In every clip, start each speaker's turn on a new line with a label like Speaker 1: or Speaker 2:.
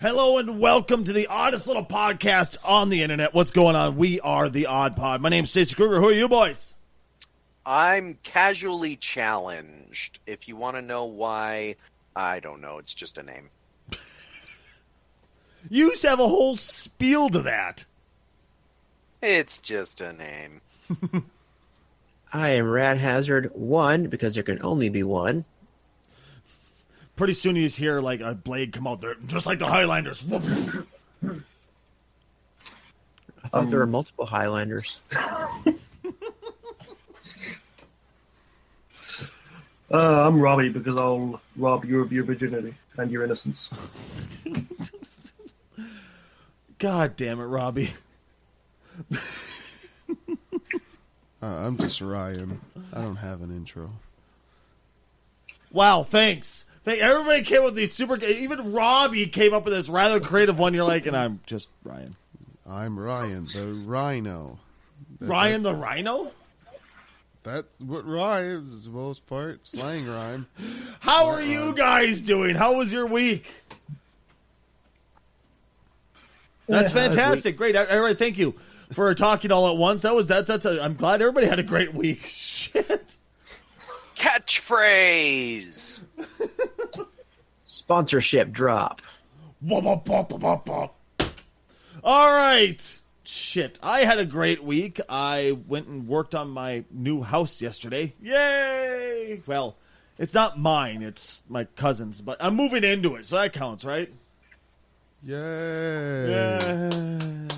Speaker 1: Hello and welcome to the oddest little podcast on the internet. What's going on? We are the Odd Pod. My name's Stacey Kruger. Who are you boys?
Speaker 2: I'm casually challenged. If you want to know why, I don't know. It's just a name.
Speaker 1: You used to have a whole spiel to that.
Speaker 2: It's just a name.
Speaker 3: I am Rad Hazard 1 because there can only be one.
Speaker 1: Pretty soon you just hear like a blade come out there, just like the Highlanders.
Speaker 3: I thought there were multiple Highlanders.
Speaker 4: I'm Robbie because I'll rob you of your virginity and your innocence.
Speaker 1: God damn it, Robbie.
Speaker 5: I'm just Ryan. I don't have an intro.
Speaker 1: Wow, thanks. Everybody came with these super... Even Robbie came up with this rather creative one. You're like, and I'm just Ryan.
Speaker 5: I'm Ryan, the Rhino.
Speaker 1: Ryan the Rhino?
Speaker 5: That's what rhymes, the most part. Slang rhyme.
Speaker 1: How are you guys doing? How was your week? That's fantastic. Great. All right, thank you for talking all at once. I'm glad everybody had a great week. Shit.
Speaker 2: Catchphrase!
Speaker 3: Sponsorship drop.
Speaker 1: All right. Shit. I had a great week. I went and worked on my new house yesterday. Yay! Well, it's not mine. It's my cousin's, but I'm moving into it, so that counts, right?
Speaker 5: Yay!
Speaker 1: Yeah.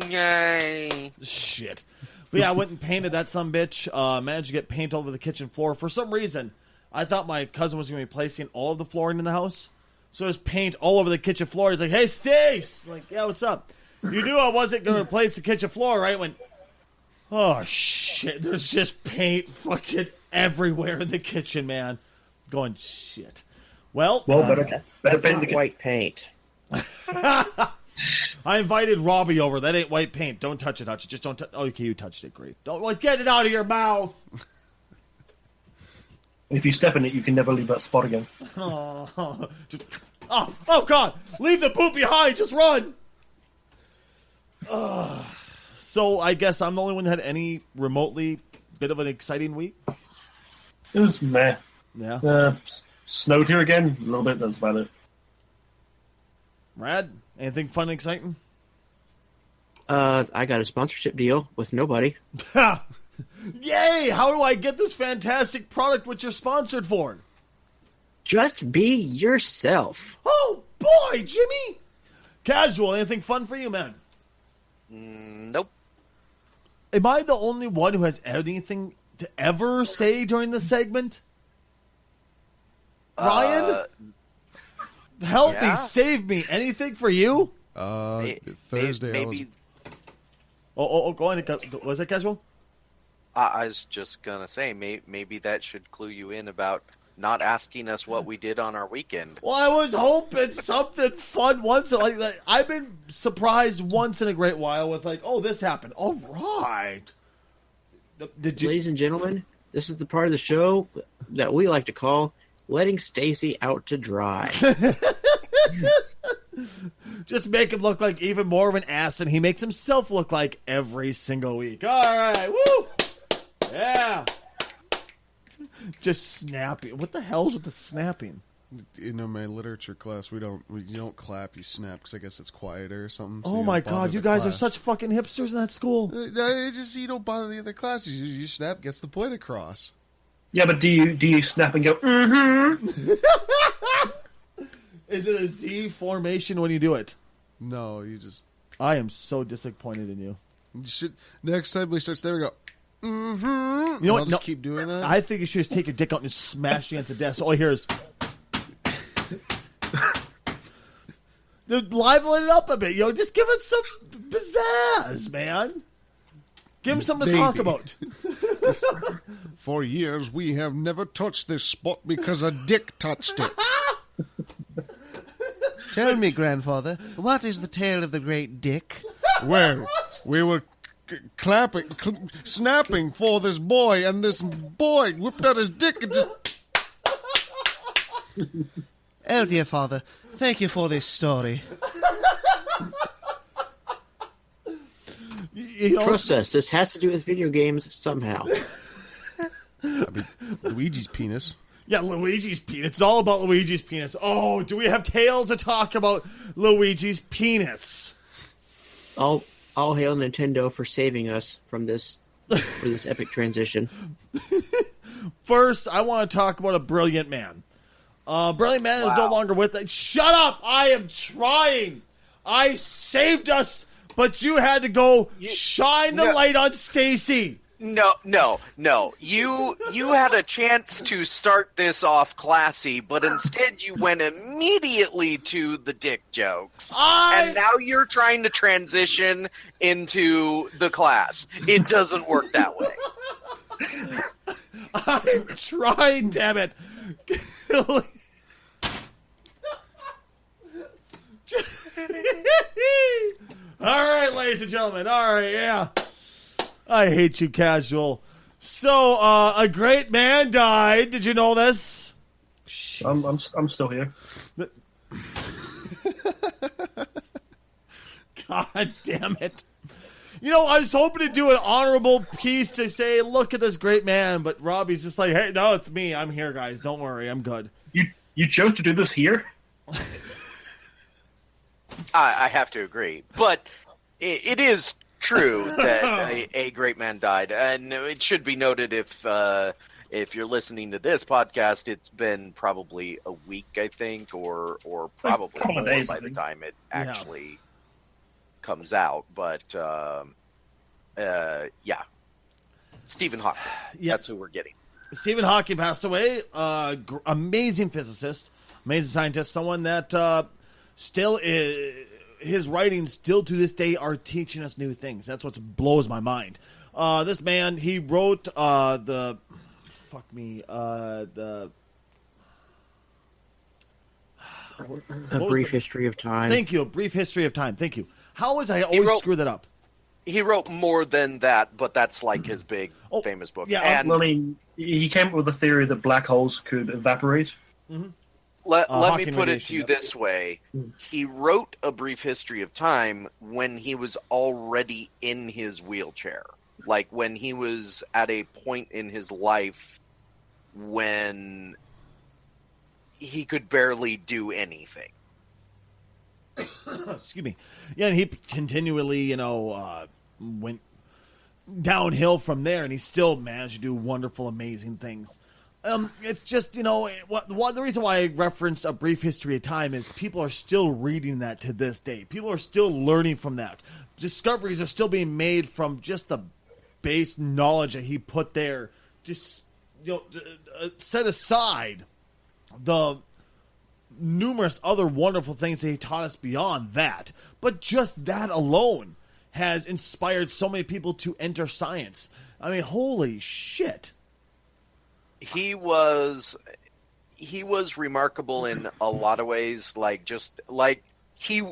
Speaker 2: Yay!
Speaker 1: Shit. But yeah, I went and painted that sumbitch. Managed to get paint over the kitchen floor. For some reason, I thought my cousin was going to be placing all of the flooring in the house. So there's paint all over the kitchen floor. He's like, hey, Stace! I'm like, yeah, what's up? You knew I wasn't going to replace the kitchen floor, right? I went, oh, shit. There's just paint fucking everywhere in the kitchen, man. Going, shit. Well,
Speaker 3: That's not white paint.
Speaker 1: I invited Robbie over. That ain't white paint. Don't touch it, Hutch. Just don't touch. Oh, okay, you touched it. Great. Don't get it out of your mouth.
Speaker 4: If you step in it, you can never leave that spot again.
Speaker 1: Oh, God! Leave the poop behind. Just run. So I guess I'm the only one that had any remotely bit of an exciting week.
Speaker 4: It was meh.
Speaker 1: Yeah.
Speaker 4: Snowed here again. A little bit. That's about it.
Speaker 1: Rad. Anything fun and exciting?
Speaker 3: I got a sponsorship deal with nobody.
Speaker 1: Yay! How do I get this fantastic product which you're sponsored for?
Speaker 3: Just be yourself.
Speaker 1: Oh, boy, Jimmy! Casual, anything fun for you, man?
Speaker 2: Nope.
Speaker 1: Am I the only one who has anything to ever say during this segment? Ryan? Help me, save me. Anything for you?
Speaker 5: Thursday
Speaker 2: maybe.
Speaker 1: Oh, go on. Was that casual?
Speaker 2: I was just gonna say, maybe that should clue you in about not asking us what we did on our weekend.
Speaker 1: Well, I was hoping something fun once. Like I've been surprised once in a great while with like, oh, this happened. All right. Did you,
Speaker 3: Ladies and gentlemen, this is the part of the show that we like to call letting Stacy out to dry.
Speaker 1: just make him look like even more of an ass than he makes himself look like every single week. All right, woo, yeah. Just snapping. What the hell's with the snapping?
Speaker 5: In my literature class, you don't clap, you snap, because I guess it's quieter or something. So
Speaker 1: oh my God, you guys are such fucking hipsters in that school.
Speaker 5: It's just you don't bother the other classes. You snap, gets the point across.
Speaker 4: Yeah, but do you snap and go, mm-hmm?
Speaker 1: Is it a Z formation when you do it?
Speaker 5: No, you just...
Speaker 1: I am so disappointed in you.
Speaker 5: You should, next time we start snapping, go, mm-hmm.
Speaker 1: You know what?
Speaker 5: I'll just keep doing that.
Speaker 1: I think you should just take your dick out and just smash it against the desk. All I hear is... Liven it up a bit, just give it some pizzazz, man. Give him something to talk about.
Speaker 5: For years, we have never touched this spot because a dick touched it. Tell me, grandfather, what is the tale of the great dick? Well, we were snapping for this boy, and this boy whipped out his dick and just... Oh, dear Father, thank you for this story.
Speaker 1: You know,
Speaker 3: Trust us, this has to do with video games somehow.
Speaker 5: Luigi's penis.
Speaker 1: yeah, Luigi's penis. It's all about Luigi's penis. Oh, do we have tales to talk about Luigi's penis?
Speaker 3: All hail Nintendo for saving us from this for this epic transition.
Speaker 1: First, I want to talk about a brilliant man. Brilliant man is no longer with us. Shut up! I am trying. I saved us, but you had to go shine the light on Stacy.
Speaker 2: No. You had a chance to start this off classy, but instead you went immediately to the dick jokes. And now you're trying to transition into the class. It doesn't work that way.
Speaker 1: I'm trying, damn it. All right, ladies and gentlemen. All right, yeah. I hate you, casual. So, a great man died. Did you know this?
Speaker 4: I'm still here.
Speaker 1: God damn it. You know, I was hoping to do an honorable piece to say, look at this great man, but Robbie's just like, hey, no, it's me. I'm here, guys. Don't worry. I'm good.
Speaker 4: You chose to do this here?
Speaker 2: I have to agree. But it is true that a great man died. And it should be noted if you're listening to this podcast, it's been probably a week, I think, or probably
Speaker 4: couple of
Speaker 2: more
Speaker 4: days,
Speaker 2: by
Speaker 4: I
Speaker 2: the
Speaker 4: think.
Speaker 2: time it actually comes out. But, yeah. Stephen Hawking.
Speaker 1: Yes.
Speaker 2: That's who we're getting.
Speaker 1: Stephen Hawking passed away. Amazing physicist, amazing scientist, someone that still is, his writings still to this day are teaching us new things. That's what blows my mind. This man, he wrote A
Speaker 3: Brief History of Time.
Speaker 1: Thank you. A Brief History of Time. Thank you. How was I always screw that up?
Speaker 2: He wrote more than that, but that's like his big famous book.
Speaker 1: yeah,
Speaker 2: and
Speaker 4: I mean, he came up with the theory that black holes could evaporate.
Speaker 2: let me
Speaker 1: Hawking
Speaker 2: put it
Speaker 1: radiation,
Speaker 2: to you
Speaker 1: yep.
Speaker 2: this way. He wrote A Brief History of Time when he was already in his wheelchair. Like when he was at a point in his life when he could barely do anything.
Speaker 1: Excuse me. Yeah, and he continually, went downhill from there, and he still managed to do wonderful, amazing things. It's just, the reason why I referenced A Brief History of Time is people are still reading that to this day. People are still learning from that. Discoveries are still being made from just the base knowledge that he put there. Just, set aside the numerous other wonderful things that he taught us beyond that. But just that alone has inspired so many people to enter science. I mean, holy shit.
Speaker 2: He was remarkable in a lot of ways. He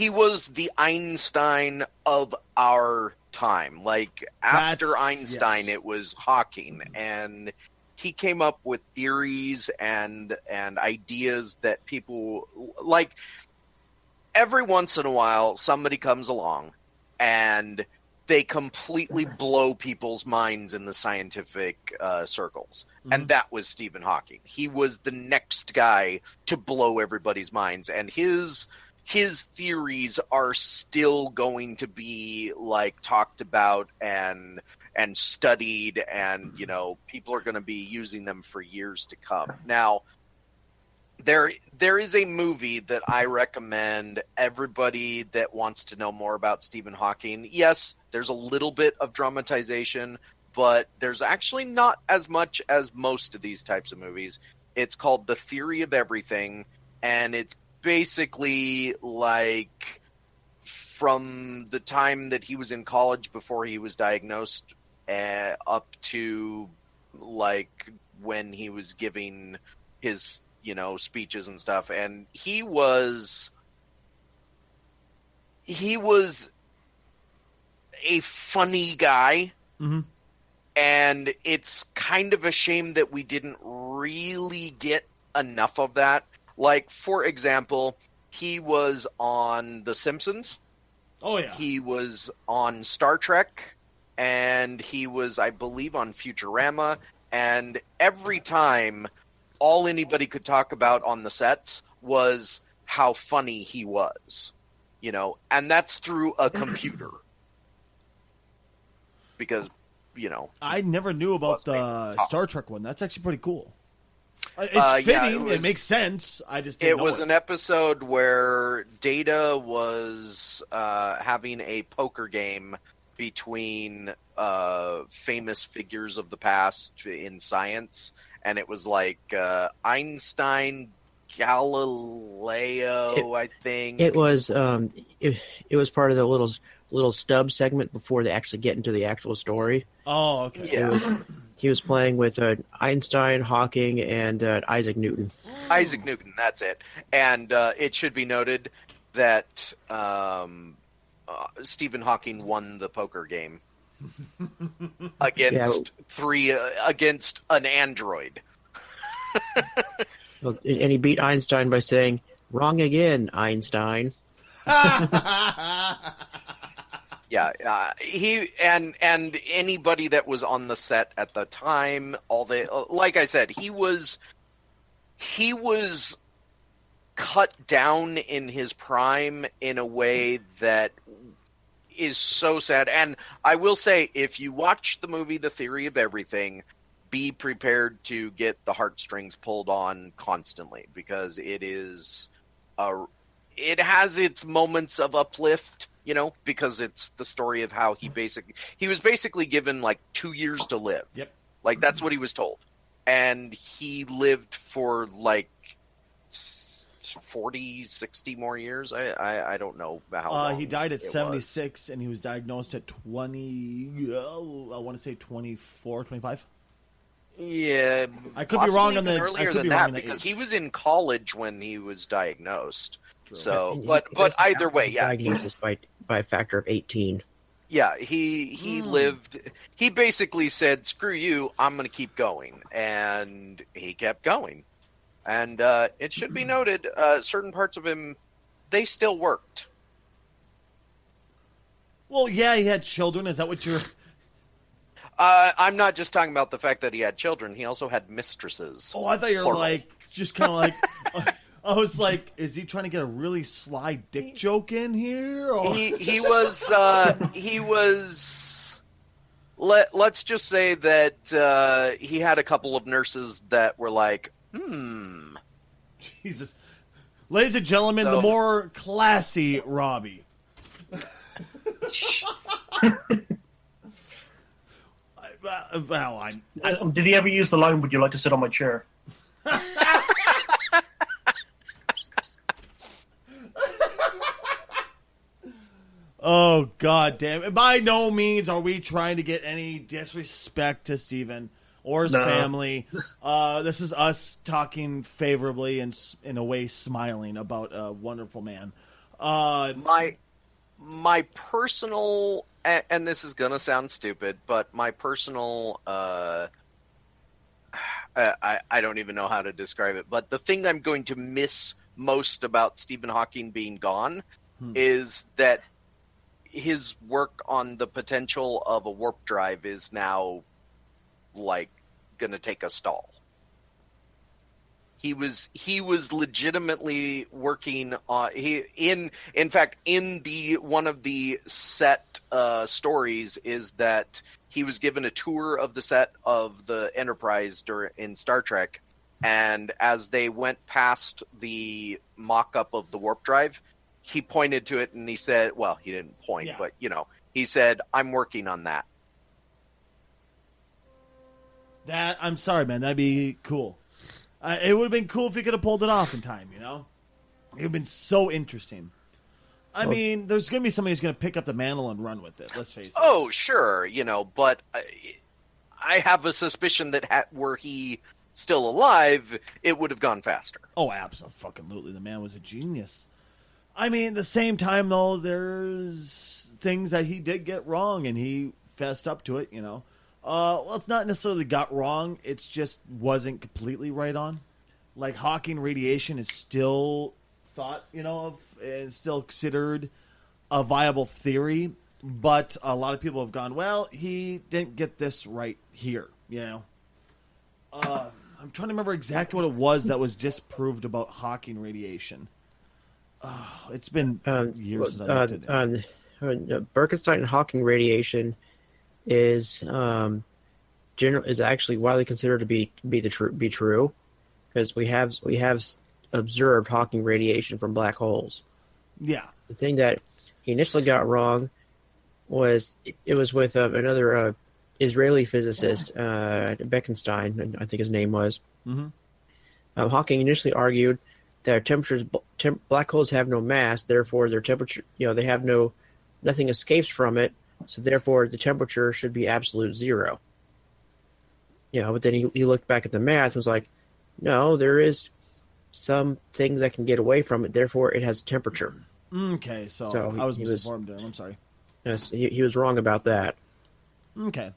Speaker 2: was the Einstein of our time. Like after Einstein,
Speaker 1: yes.
Speaker 2: It was Hawking, and he came up with theories and ideas that people like. Every once in a while, somebody comes along and they completely blow people's minds in the scientific circles. Mm-hmm. And that was Stephen Hawking. He was the next guy to blow everybody's minds. And his theories are still going to be like talked about and studied, and people are going to be using them for years to come. Now, there is a movie that I recommend everybody that wants to know more about Stephen Hawking. Yes, there's a little bit of dramatization, but there's actually not as much as most of these types of movies. It's called The Theory of Everything, and it's basically like from the time that he was in college before he was diagnosed up to like when he was giving his speeches and stuff. And he was a funny guy.
Speaker 1: Mm-hmm.
Speaker 2: And it's kind of a shame that we didn't really get enough of that. Like, for example, he was on The Simpsons.
Speaker 1: Oh, yeah.
Speaker 2: He was on Star Trek, and he was, I believe, on Futurama. And every time, all anybody could talk about on the sets was how funny he was, you know, and that's through a computer. Because, you know.
Speaker 1: I never knew about the Star Trek one. That's actually pretty cool. It's fitting. It makes sense. I just didn't know
Speaker 2: it was an episode where Data was having a poker game between famous figures of the past in science, and it was like Einstein, Galileo, I think.
Speaker 3: It was it was part of the little stub segment before they actually get into the actual story.
Speaker 1: Oh, okay.
Speaker 2: Yeah.
Speaker 3: He was playing with Einstein, Hawking, and Isaac Newton.
Speaker 2: Isaac Newton, that's it. And it should be noted that Stephen Hawking won the poker game against against an android.
Speaker 3: And he beat Einstein by saying, "Wrong again, Einstein."
Speaker 2: Yeah, he and anybody that was on the set at the time, like I said, he was cut down in his prime in a way that is so sad. And I will say, if you watch the movie The Theory of Everything, be prepared to get the heartstrings pulled on constantly, because it has its moments of uplift. You know, because it's the story of how he was basically given like 2 years to live.
Speaker 1: Yep.
Speaker 2: Like, that's what he was told. And he lived for like 40, 60 more years. I don't know how long.
Speaker 1: He died at 76, and he was diagnosed at 20, I want to say 24, 25.
Speaker 2: Yeah.
Speaker 1: I could be wrong on the
Speaker 2: earlier than that, because he was in college when he was diagnosed.
Speaker 1: True.
Speaker 2: So, but either way, yeah.
Speaker 3: Diagnosed by a factor of 18.
Speaker 2: Yeah, he lived. He basically said, "Screw you, I'm going to keep going," and he kept going. And it should be noted, certain parts of him, they still worked.
Speaker 1: Well, yeah, he had children. Is that what you're?
Speaker 2: I'm not just talking about the fact that he had children. He also had mistresses.
Speaker 1: Oh, I thought you were like just kind of like. I was like, is he trying to get a really sly dick joke in here? Or?
Speaker 2: He was. Let's just say that he had a couple of nurses that were like,
Speaker 1: Jesus. Ladies and gentlemen, the more classy Robbie.
Speaker 4: Did he ever use the line, "Would you like to sit on my chair"?
Speaker 1: Oh, God damn it. By no means are we trying to get any disrespect to Steven or his family. This is us talking favorably and, in a way, smiling about a wonderful man.
Speaker 2: My personal, and this is going to sound stupid, but my personal, I don't even know how to describe it, but the thing I'm going to miss most about Stephen Hawking being gone is that his work on the potential of a warp drive is now, like, going to take a stall. He was legitimately working on in fact in the one of the set stories is that he was given a tour of the set of the Enterprise in Star Trek, and as they went past the mock-up of the warp drive, he pointed to it and he said, well, he didn't point, but he said, "I'm working on that."
Speaker 1: I'm sorry, man. That'd be cool. It would have been cool if he could have pulled it off in time, It would have been so interesting. I mean, there's going to be somebody who's going to pick up the mantle and run with it, let's face it.
Speaker 2: Oh, sure, but I have a suspicion that were he still alive, it would have gone faster.
Speaker 1: Oh, absolutely. The man was a genius. I mean, at the same time, though, there's things that he did get wrong, and he fessed up to it, Well, it's not necessarily got wrong. It's just wasn't completely right on. like Hawking radiation is still thought, of, is still considered a viable theory, but a lot of people have gone, well, he didn't get this right here, I'm trying to remember exactly what it was that was disproved about Hawking radiation. It's been years since I looked at it.
Speaker 3: Birkenstein and Hawking radiation is is actually widely considered to be true, because we have observed Hawking radiation from black holes.
Speaker 1: Yeah.
Speaker 3: The thing that he initially got wrong was it was with another Israeli physicist, Bekenstein, I think his name was.
Speaker 1: Mm-hmm.
Speaker 3: Hawking initially argued that black holes have no mass, therefore their temperature, they have nothing escapes from it, so therefore the temperature should be absolute zero. But then he looked back at the math and was like, no, there is some things that can get away from it, therefore it has temperature.
Speaker 1: Okay, so I was misinformed. I'm sorry.
Speaker 3: Yes, he was wrong about that.
Speaker 1: Okay.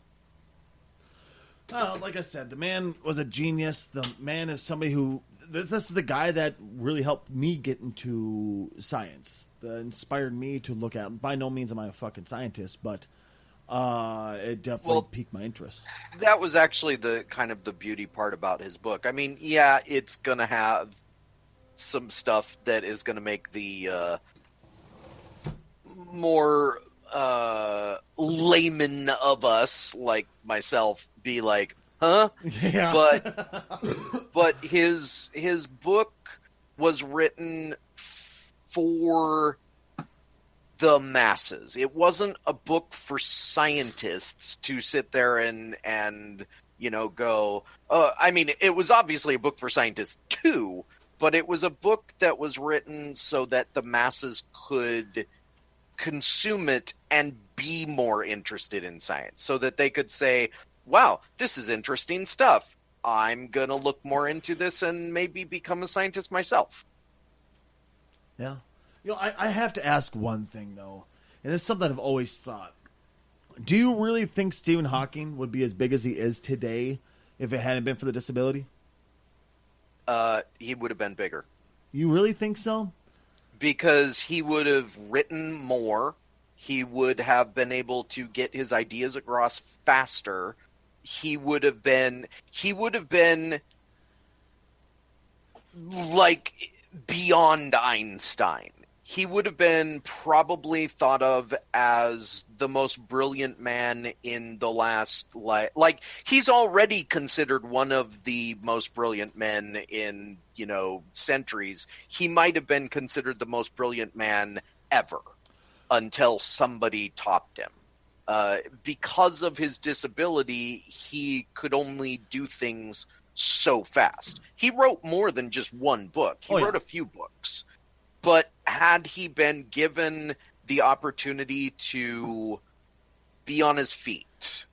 Speaker 1: Like I said, the man was a genius. The man is somebody who... This is the guy that really helped me get into science. That inspired me to look at... By no means am I a fucking scientist, but it definitely piqued my interest.
Speaker 2: That was actually the kind of the beauty part about his book. I mean, yeah, it's going to have some stuff that is going to make the more layman of us, like myself, be like, huh?
Speaker 1: Yeah.
Speaker 2: But his book was written for the masses. It wasn't a book for scientists to sit there and go, I mean, it was obviously a book for scientists too, but it was a book that was written so that the masses could consume it and be more interested in science, so that they could say, wow, this is interesting stuff. I'm going to look more into this and maybe become a scientist myself.
Speaker 1: Yeah. I have to ask one thing, though, and it's something I've always thought. Do you really think Stephen Hawking would be as big as he is today if it hadn't been for the disability?
Speaker 2: He would have been bigger.
Speaker 1: You really think so?
Speaker 2: Because he would have written more. He would have been able to get his ideas across faster. He would have been like beyond Einstein. He would have been probably thought of as the most brilliant man in the last, like he's already considered one of the most brilliant men in, centuries. He might have been considered the most brilliant man ever until somebody topped him. Because of his disability, he could only do things so fast. He wrote more than just one book. He wrote a few books. But had he been given the opportunity to be on his feet,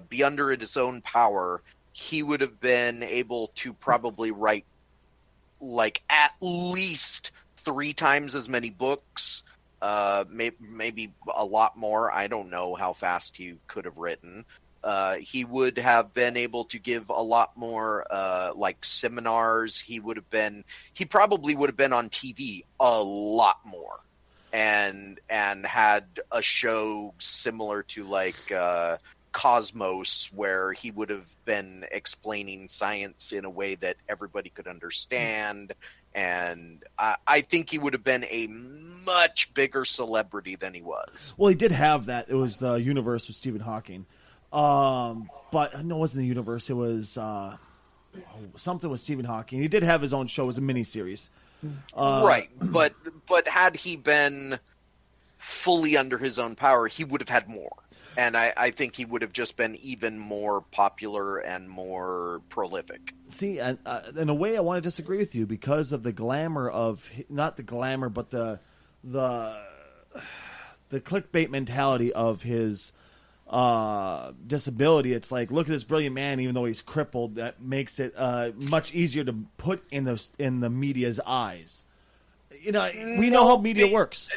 Speaker 2: be under his own power, he would have been able to probably write like at least 3 times as many books, maybe a lot more. I don't know how fast he could have written. He would have been able to give a lot more like seminars. He probably would have been on TV a lot more, and had a show similar to like Cosmos, where he would have been explaining science in a way that everybody could understand. And I think he would have been a much bigger celebrity than he was.
Speaker 1: Well, he did have that. It was the universe with Stephen Hawking. But no, it wasn't the universe. It was something with Stephen Hawking. He did have his own show. It was a miniseries.
Speaker 2: Right. But had he been fully under his own power, he would have had more. And I think he would have just been even more popular and more prolific.
Speaker 1: See, and in a way, I want to disagree with you because of the glamour of not the glamour, but the clickbait mentality of his disability. It's like, look at this brilliant man, even though he's crippled. That makes it much easier to put in the media's eyes. We know how media works.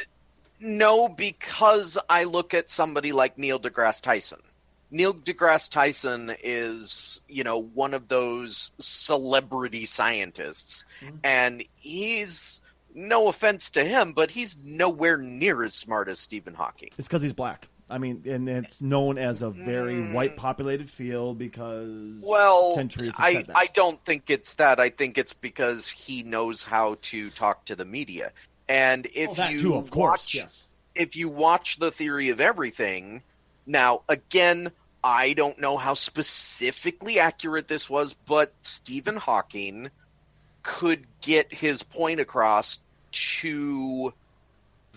Speaker 2: No, because I look at somebody like Neil deGrasse Tyson. Neil deGrasse Tyson is, one of those celebrity scientists, and he's, no offense to him, but he's nowhere near as smart as Stephen Hawking.
Speaker 1: It's because he's black. I mean, and it's known as a very white-populated field because centuries have said that.
Speaker 2: I don't think it's that. I think it's because he knows how to talk to the media. And if if you watch The Theory of Everything, now, again, I don't know how specifically accurate this was, but Stephen Hawking could get his point across to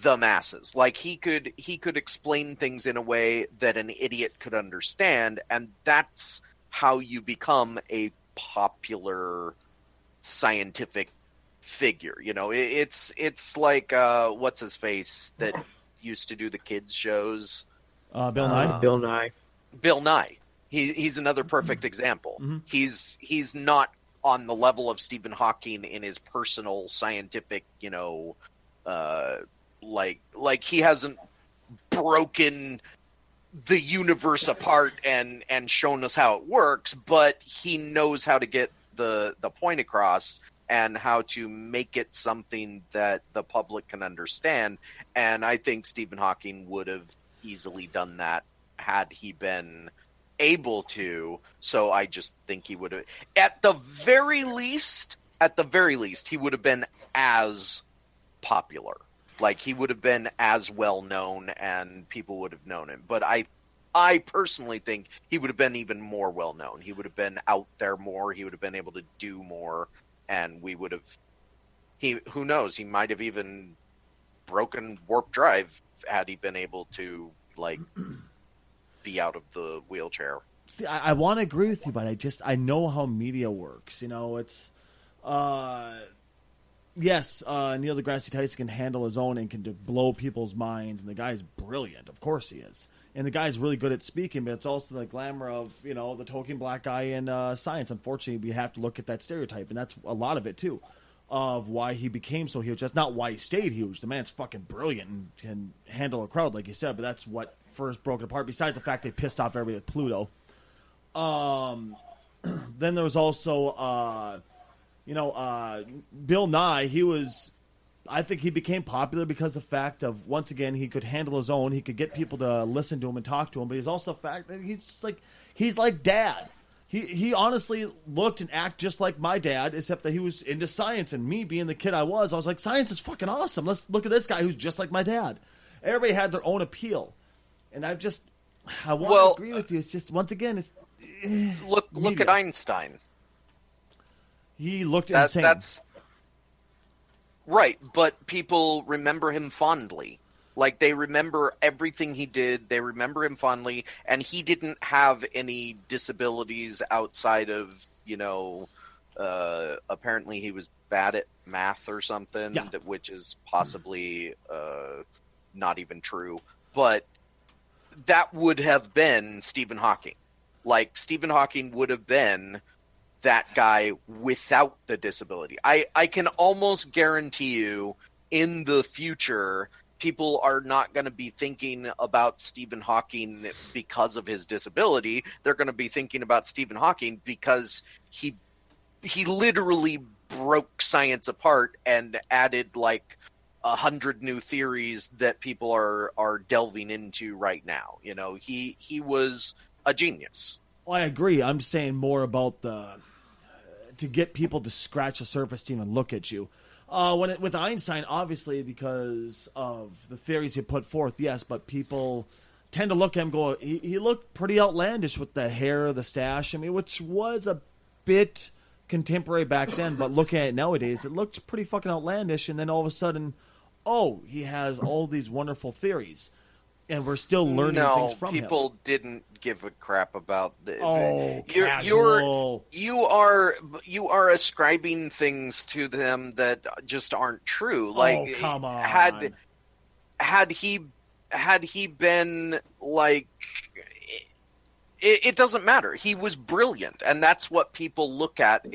Speaker 2: the masses. Like, he could explain things in a way that an idiot could understand, and that's how you become a popular scientific figure. It's like what's his face that used to do the kids shows?
Speaker 1: Bill Nye.
Speaker 2: Bill Nye. He's another perfect example.
Speaker 1: Mm-hmm.
Speaker 2: He's not on the level of Stephen Hawking in his personal scientific, like he hasn't broken the universe apart and shown us how it works, but he knows how to get the point across and how to make it something that the public can understand. And I think Stephen Hawking would have easily done that had he been able to. So I just think he would have, at the very least, he would have been as popular. Like, he would have been as well known and people would have known him. But I personally think he would have been even more well known. He would have been out there more. He would have been able to do more. And we would have, who knows, he might have even broken warp drive had he been able to, like, be out of the wheelchair.
Speaker 1: See, I want to agree with you, but I know how media works. It's, yes, Neil deGrasse Tyson can handle his own and can blow people's minds, and the guy's brilliant. Of course he is. And the guy's really good at speaking, but it's also the glamour of, the token black guy in science. Unfortunately, we have to look at that stereotype, and that's a lot of it, too, of why he became so huge. That's not why he stayed huge. The man's fucking brilliant and can handle a crowd, like you said, but that's what first broke it apart, besides the fact they pissed off everybody with Pluto. Then there was also, Bill Nye. I think he became popular because of the fact of, once again, he could handle his own. He could get people to listen to him and talk to him, but he's also the fact that he's like Dad. He honestly looked and acted just like my dad, except that he was into science, and me being the kid I was like, science is fucking awesome. Let's look at this guy who's just like my dad. Everybody had their own appeal. And I want to agree with you. It's just, once again, it's
Speaker 2: look at Einstein.
Speaker 1: He looked insane.
Speaker 2: That's right, but people remember him fondly. Like, they remember everything he did. They remember him fondly, and he didn't have any disabilities outside of, apparently he was bad at math or something, which is possibly not even true. But that would have been Stephen Hawking. Like, Stephen Hawking would have been that guy without the disability. I can almost guarantee you in the future, people are not going to be thinking about Stephen Hawking because of his disability. They're going to be thinking about Stephen Hawking because he literally broke science apart and added like 100 new theories that people are delving into right now. He was a genius.
Speaker 1: Well, I agree. I'm saying more about to get people to scratch the surface to even look at you. With Einstein, obviously, because of the theories he put forth, yes, but people tend to look at him and go, he looked pretty outlandish with the hair, the stash, which was a bit contemporary back then, but looking at it nowadays, it looked pretty fucking outlandish, and then all of a sudden, he has all these wonderful theories, and we're still learning things from him.
Speaker 2: People didn't give a crap about
Speaker 1: casual.
Speaker 2: You are ascribing things to them that just aren't true. Like,
Speaker 1: come on.
Speaker 2: Had he been like, it doesn't matter. He was brilliant, and that's what people look at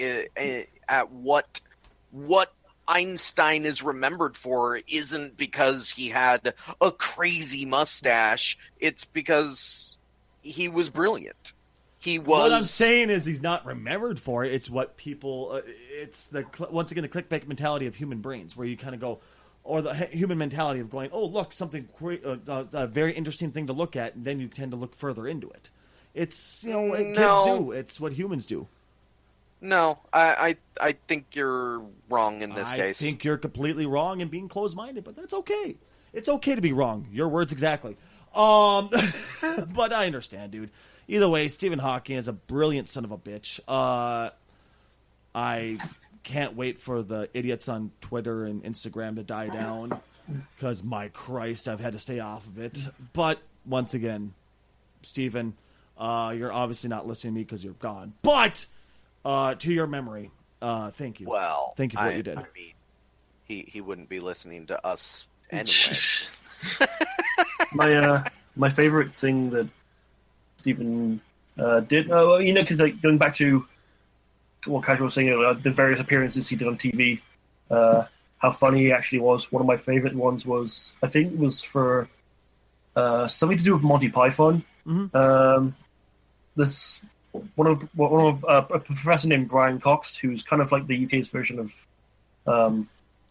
Speaker 2: what Einstein is remembered for isn't because he had a crazy mustache. It's because he was brilliant. He was.
Speaker 1: What I'm saying is he's not remembered for it. It's what people. It's once again the clickbait mentality of human brains, where you kind of go, or the human mentality of going, oh look, something great, a very interesting thing to look at, and then you tend to look further into it. It's what kids do. It's what humans do.
Speaker 2: No, I think you're wrong in this case.
Speaker 1: I think you're completely wrong and being closed-minded, but that's okay. It's okay to be wrong. Your words exactly. But I understand, dude. Either way, Stephen Hawking is a brilliant son of a bitch. I can't wait for the idiots on Twitter and Instagram to die down because, my Christ, I've had to stay off of it. But once again, Stephen, you're obviously not listening to me because you're gone. But to your memory, thank you.
Speaker 2: Well,
Speaker 1: thank you for what you did.
Speaker 2: I mean, he wouldn't be listening to us anyway.
Speaker 4: My favorite thing that Stephen did, because going back to what Casual was saying earlier, the various appearances he did on TV, how funny he actually was. One of my favorite ones was, I think, for something to do with Monty Python. Mm-hmm. This one of a professor named Brian Cox, who's kind of like the UK's version of.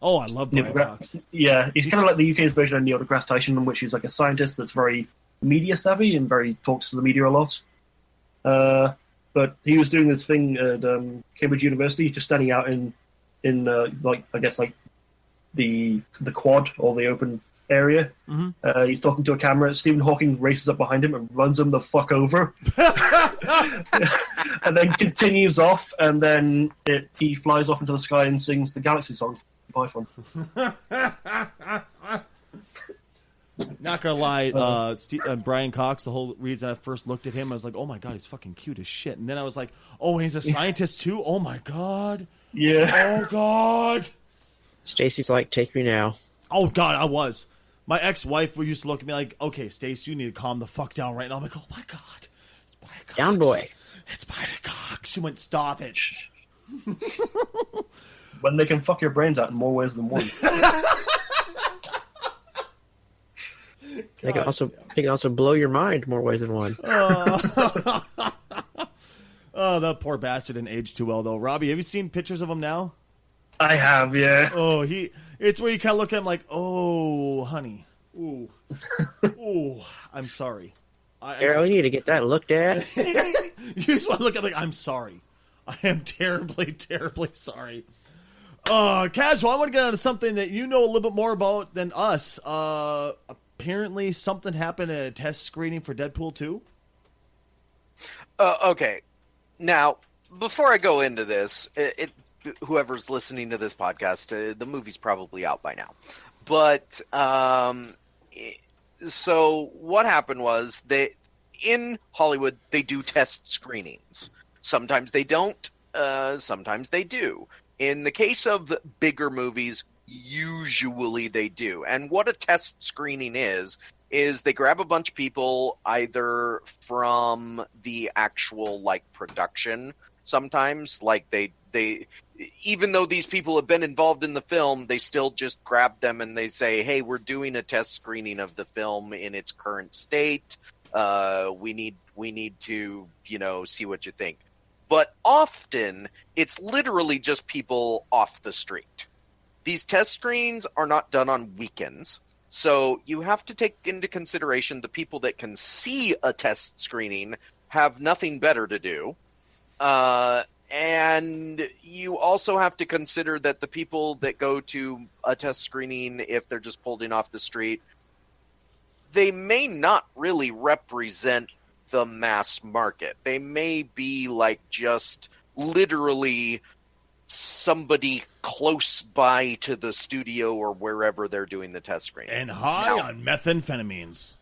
Speaker 1: Oh, I love Brian Cox.
Speaker 4: Yeah, he's kind of like the UK's version of Neil deGrasse Tyson, in which he's like a scientist that's very media savvy and very talks to the media a lot. But he was doing this thing at Cambridge University, just standing out in the quad or the open area. Mm-hmm. He's talking to a camera. Stephen Hawking races up behind him and runs him the fuck over, and then continues off. And then he flies off into the sky and sings the Galaxy song. Python.
Speaker 1: Not gonna lie, Brian Cox, the whole reason I first looked at him, I was like, oh my god, he's fucking cute as shit. And then I was like, oh, he's a scientist too? Oh my god.
Speaker 4: Yeah.
Speaker 1: Oh god.
Speaker 3: Stacy's like, take me now.
Speaker 1: Oh god, I was. My ex-wife used to look at me like, okay, Stace, you need to calm the fuck down right now. I'm like, oh my god. It's Brian Cox.
Speaker 3: Down boy.
Speaker 1: It's Brian Cox. She went, stop it.
Speaker 4: When they can fuck your brains out in more ways than one.
Speaker 3: They can also blow your mind more ways than one.
Speaker 1: Oh, that poor bastard didn't age too well, though. Robbie, have you seen pictures of him now?
Speaker 4: I have, yeah.
Speaker 1: Oh, it's where you kind of look at him like, oh, honey. Ooh. Ooh, I'm sorry.
Speaker 3: Carol, you need to get that looked at.
Speaker 1: You just want to look at him like, I'm sorry. I am terribly, terribly sorry. Casual, I want to get on to something that you know a little bit more about than us. Apparently something happened at a test screening for Deadpool 2.
Speaker 2: Okay. Now, before I go into this, whoever's listening to this podcast, the movie's probably out by now. But, so what happened was in Hollywood, they do test screenings. Sometimes they don't. Sometimes they do. In the case of bigger movies, usually they do. And what a test screening is they grab a bunch of people either from the actual, production sometimes. They even though these people have been involved in the film, they still just grab them and they say, hey, we're doing a test screening of the film in its current state. We need to, see what you think. But often, it's literally just people off the street. These test screenings are not done on weekends. So you have to take into consideration the people that can see a test screening have nothing better to do. And you also have to consider that the people that go to a test screening, if they're just pulled in off the street, they may not really represent the mass market. They may be just literally somebody close by to the studio or wherever they're doing the test screen.
Speaker 1: And high on methamphetamines.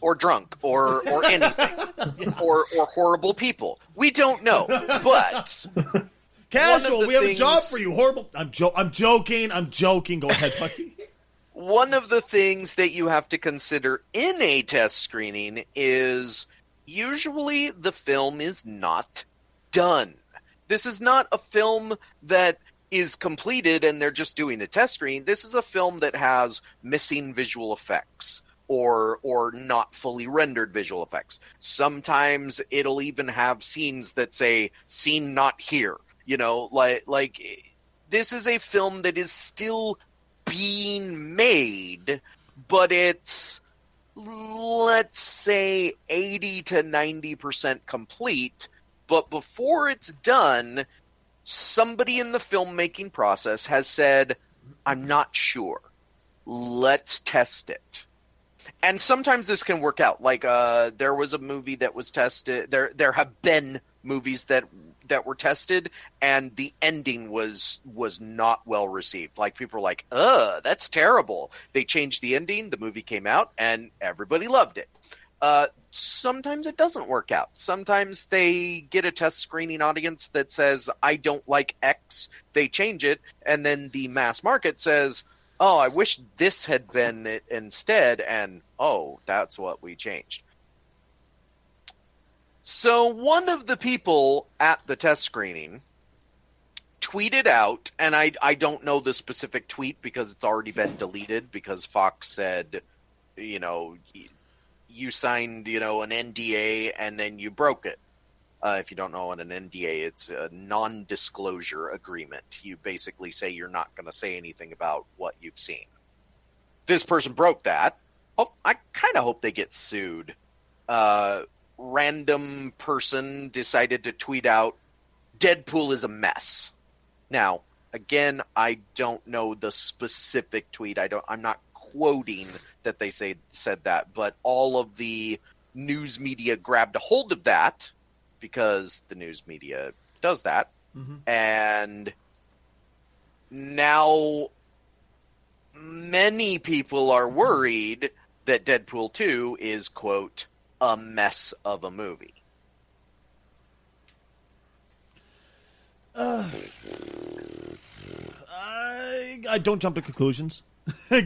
Speaker 2: Or drunk or anything. or horrible people. We don't know. But
Speaker 1: Casual, we have a job for you. Horrible. I'm joking. Go ahead, buddy.
Speaker 2: One of the things that you have to consider in a test screening is usually the film is not done. This is not a film that is completed and they're just doing a test screening. This is a film that has missing visual effects, or not fully rendered visual effects. Sometimes it'll even have scenes that say "scene not here." You know, like this is a film that is still being made, but it's, let's say, 80 to 90% complete. But before it's done, somebody in the filmmaking process has said, "I'm not sure. Let's test it." And sometimes this can work out. Like there was a movie that was tested. There have been movies that were tested, and the ending was not well received. Like, people were like, that's terrible. They changed the ending, the movie came out, and everybody loved it. Sometimes it doesn't work out. Sometimes they get a test screening audience that says, "I don't like X." They change it, and then the mass market says, "Oh, I wish this had been it instead," and, oh, that's what we changed. So one of the people at the test screening tweeted out, and I don't know the specific tweet because it's already been deleted, because Fox said, you signed, an NDA and then you broke it. If you don't know what an NDA, it's a non-disclosure agreement. You basically say you're not going to say anything about what you've seen. This person broke that. Oh, I kind of hope they get sued. Random person decided to tweet out, "Deadpool is a mess." Now, again, I don't know the specific tweet. I'm not quoting that they said that, but all of the news media grabbed a hold of that, because the news media does that. Mm-hmm. And now many people are worried that Deadpool 2 is, quote, "a mess of a movie."
Speaker 1: I don't jump to conclusions.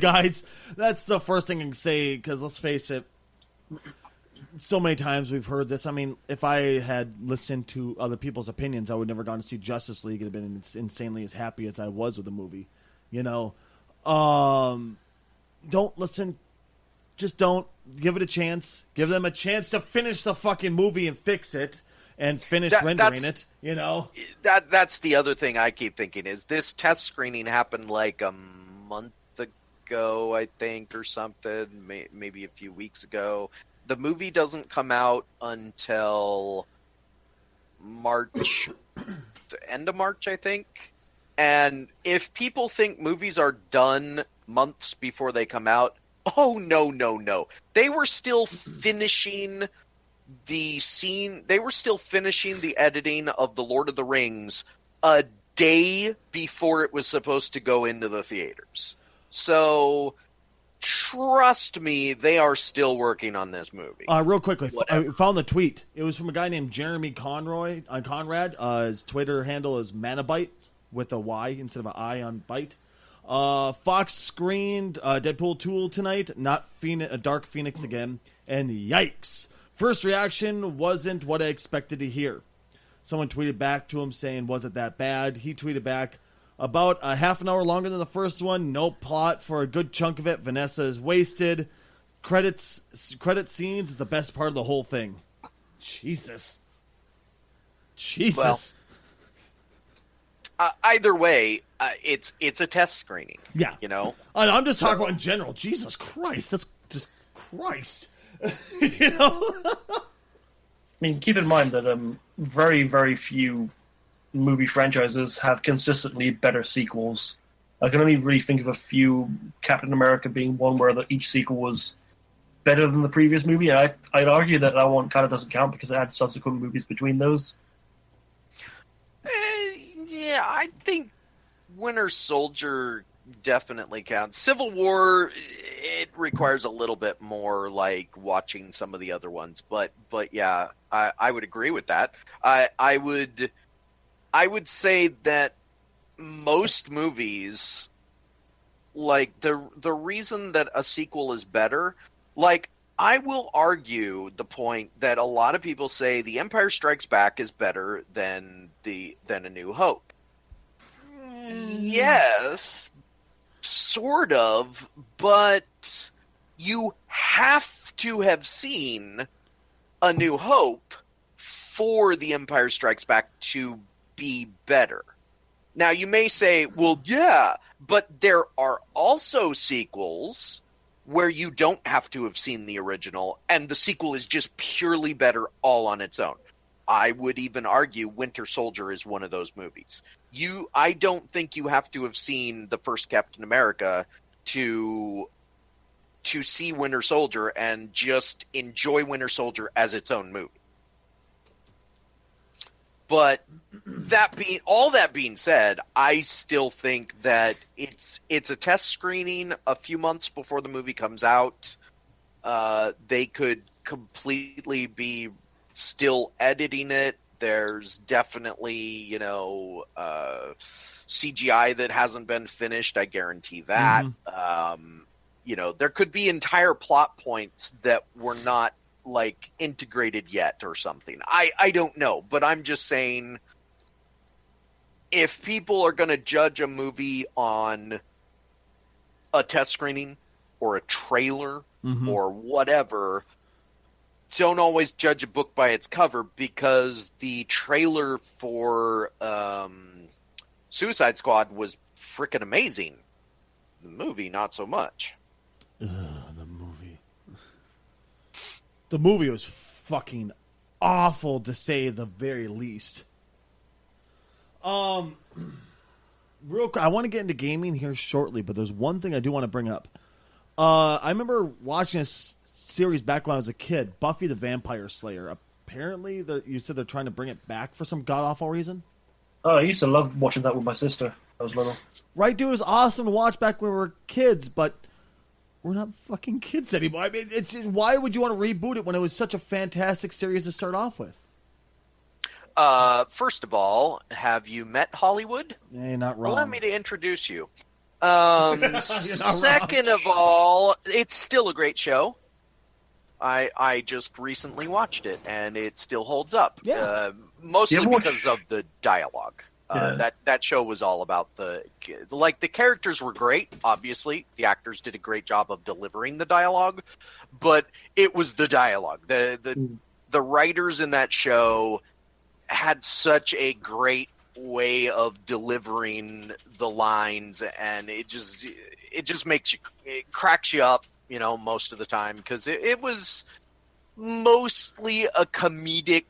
Speaker 1: Guys, that's the first thing I can say, because let's face it, so many times we've heard this. I mean, if I had listened to other people's opinions, I would never gone to see Justice League and have been insanely as happy as I was with the movie. Don't listen. Just don't. Give it a chance. Give them a chance to finish the fucking movie and fix it and finish rendering it.
Speaker 2: That's the other thing I keep thinking is this test screening happened like a month ago, I think, or something, maybe a few weeks ago. The movie doesn't come out until March, the end of March, I think. And if people think movies are done months before they come out, oh, no. They were still finishing the scene. They were still finishing the editing of The Lord of the Rings a day before it was supposed to go into the theaters. So trust me, they are still working on this movie.
Speaker 1: Real quickly, I found the tweet. It was from a guy named Jeremy Conrad. His Twitter handle is Manabite with a Y instead of an I on bite. Fox screened Deadpool 2 tonight, not Dark Phoenix again, and yikes. First reaction wasn't what I expected to hear. Someone tweeted back to him saying, "Was it that bad?" He tweeted back, "About a half an hour longer than the first one, no plot for a good chunk of it. Vanessa is wasted. Credit scenes is the best part of the whole thing." Jesus.
Speaker 2: Either way, it's a test screening.
Speaker 1: Yeah. I'm just talking about in general. Jesus Christ. That's just Christ.
Speaker 4: I mean, keep in mind that very, very few movie franchises have consistently better sequels. I can only really think of a few, Captain America being one where each sequel was better than the previous movie. I'd argue that one kind of doesn't count because it had subsequent movies between those.
Speaker 2: Yeah, I think Winter Soldier definitely counts. Civil War, it requires a little bit more like watching some of the other ones, but yeah, I would agree with that. I would say that most movies, like the reason that a sequel is better, like I will argue the point that a lot of people say The Empire Strikes Back is better than A New Hope. Yes, sort of, but you have to have seen A New Hope for The Empire Strikes Back to be better. Now, you may say, well, yeah, but there are also sequels where you don't have to have seen the original, and the sequel is just purely better all on its own. I would even argue Winter Soldier is one of those movies. I don't think you have to have seen the first Captain America to see Winter Soldier and just enjoy Winter Soldier as its own movie. But all that being said, I still think that it's a test screening a few months before the movie comes out. They could completely be still editing it. There's definitely, CGI that hasn't been finished. I guarantee that. There could be entire plot points that were not integrated yet or something. I don't know, but I'm just saying, if people are going to judge a movie on a test screening or a trailer or whatever, don't always judge a book by its cover, because the trailer for Suicide Squad was freaking amazing. The movie, not so much.
Speaker 1: The movie was fucking awful, to say the very least. Real quick, I want to get into gaming here shortly, but there's one thing I do want to bring up. I remember watching this series back when I was a kid, Buffy the Vampire Slayer. Apparently, you said they're trying to bring it back for some god-awful reason?
Speaker 4: Oh, I used to love watching that with my sister. I was little.
Speaker 1: Right, dude, it was awesome to watch back when we were kids, but we're not fucking kids anymore. I mean, why would you want to reboot it when it was such a fantastic series to start off with?
Speaker 2: First of all, have you met Hollywood?
Speaker 1: You're not wrong.
Speaker 2: Allow me to introduce you. Second of all, it's still a great show. I just recently watched it, and it still holds up.
Speaker 1: Yeah.
Speaker 2: Mostly because of the dialogue. That show was all about the characters were great. Obviously, the actors did a great job of delivering the dialogue, but it was the dialogue. The writers in that show had such a great way of delivering the lines, and it just it cracks you up, most of the time, because it was mostly a comedic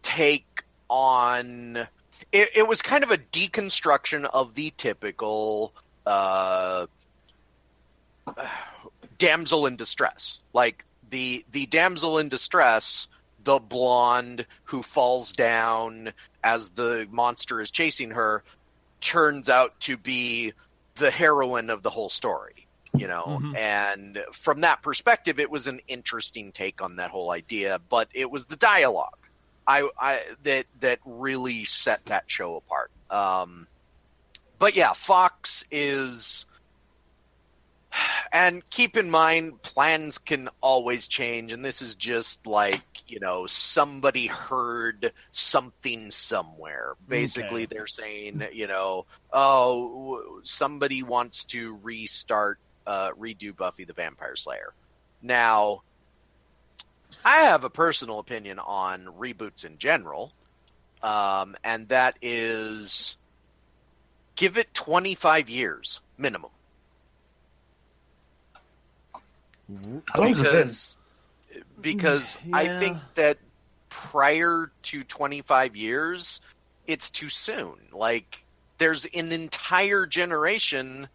Speaker 2: take on. It was kind of a deconstruction of the typical damsel in distress. Like the damsel in distress, the blonde who falls down as the monster is chasing her, turns out to be the heroine of the whole story. And from that perspective, it was an interesting take on that whole idea, but it was the dialogue that really set that show apart. But yeah, Fox is, and keep in mind, plans can always change, and this is just somebody heard something somewhere. Basically, They're saying, somebody wants to redo Buffy the Vampire Slayer. Now, I have a personal opinion on reboots in general, and that is, give it 25 years minimum.
Speaker 4: How long has it been?
Speaker 2: Because I think that prior to 25 years, it's too soon. There's an entire generation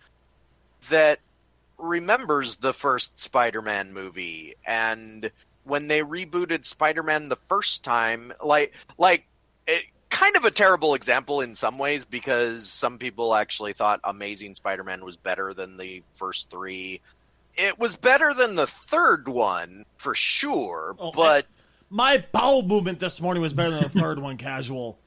Speaker 2: that remembers the first Spider-Man movie, and when they rebooted Spider-Man the first time, kind of a terrible example in some ways, because some people actually thought Amazing Spider-Man was better than the first three. It was better than the third one, for sure, but...
Speaker 1: My bowel movement this morning was better than the third one, casual.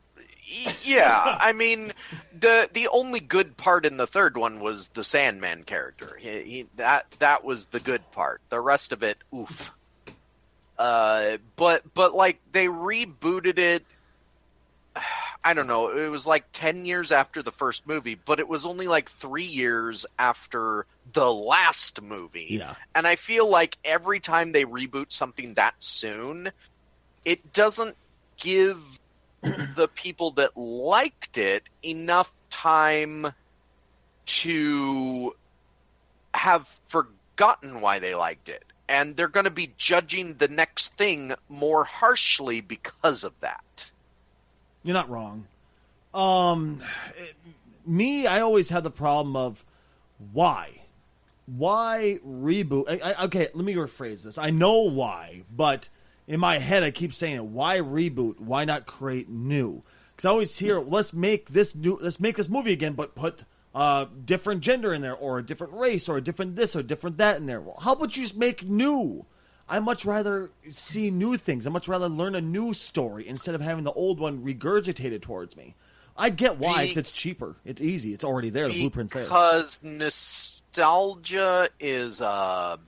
Speaker 2: Yeah, I mean, the only good part in the third one was the Sandman character. That was the good part. The rest of it, oof. But they rebooted it. I don't know. It was 10 years after the first movie, but it was only 3 years after the last movie.
Speaker 1: Yeah.
Speaker 2: And I feel like every time they reboot something that soon, it doesn't give the people that liked it enough time to have forgotten why they liked it. And they're going to be judging the next thing more harshly because of that.
Speaker 1: You're not wrong. I always had the problem of why? Why reboot? Okay, let me rephrase this. I know why, but in my head I keep saying it. Why reboot? Why not create new? Because I always hear, let's make this movie again, but put different gender in there, or a different race, or a different this, or different that in there. Well, how about you just make new? I much rather see new things. I much rather learn a new story instead of having the old one regurgitated towards me. I get why, because it's cheaper. It's easy. It's already there. The blueprint's there.
Speaker 2: Because nostalgia is a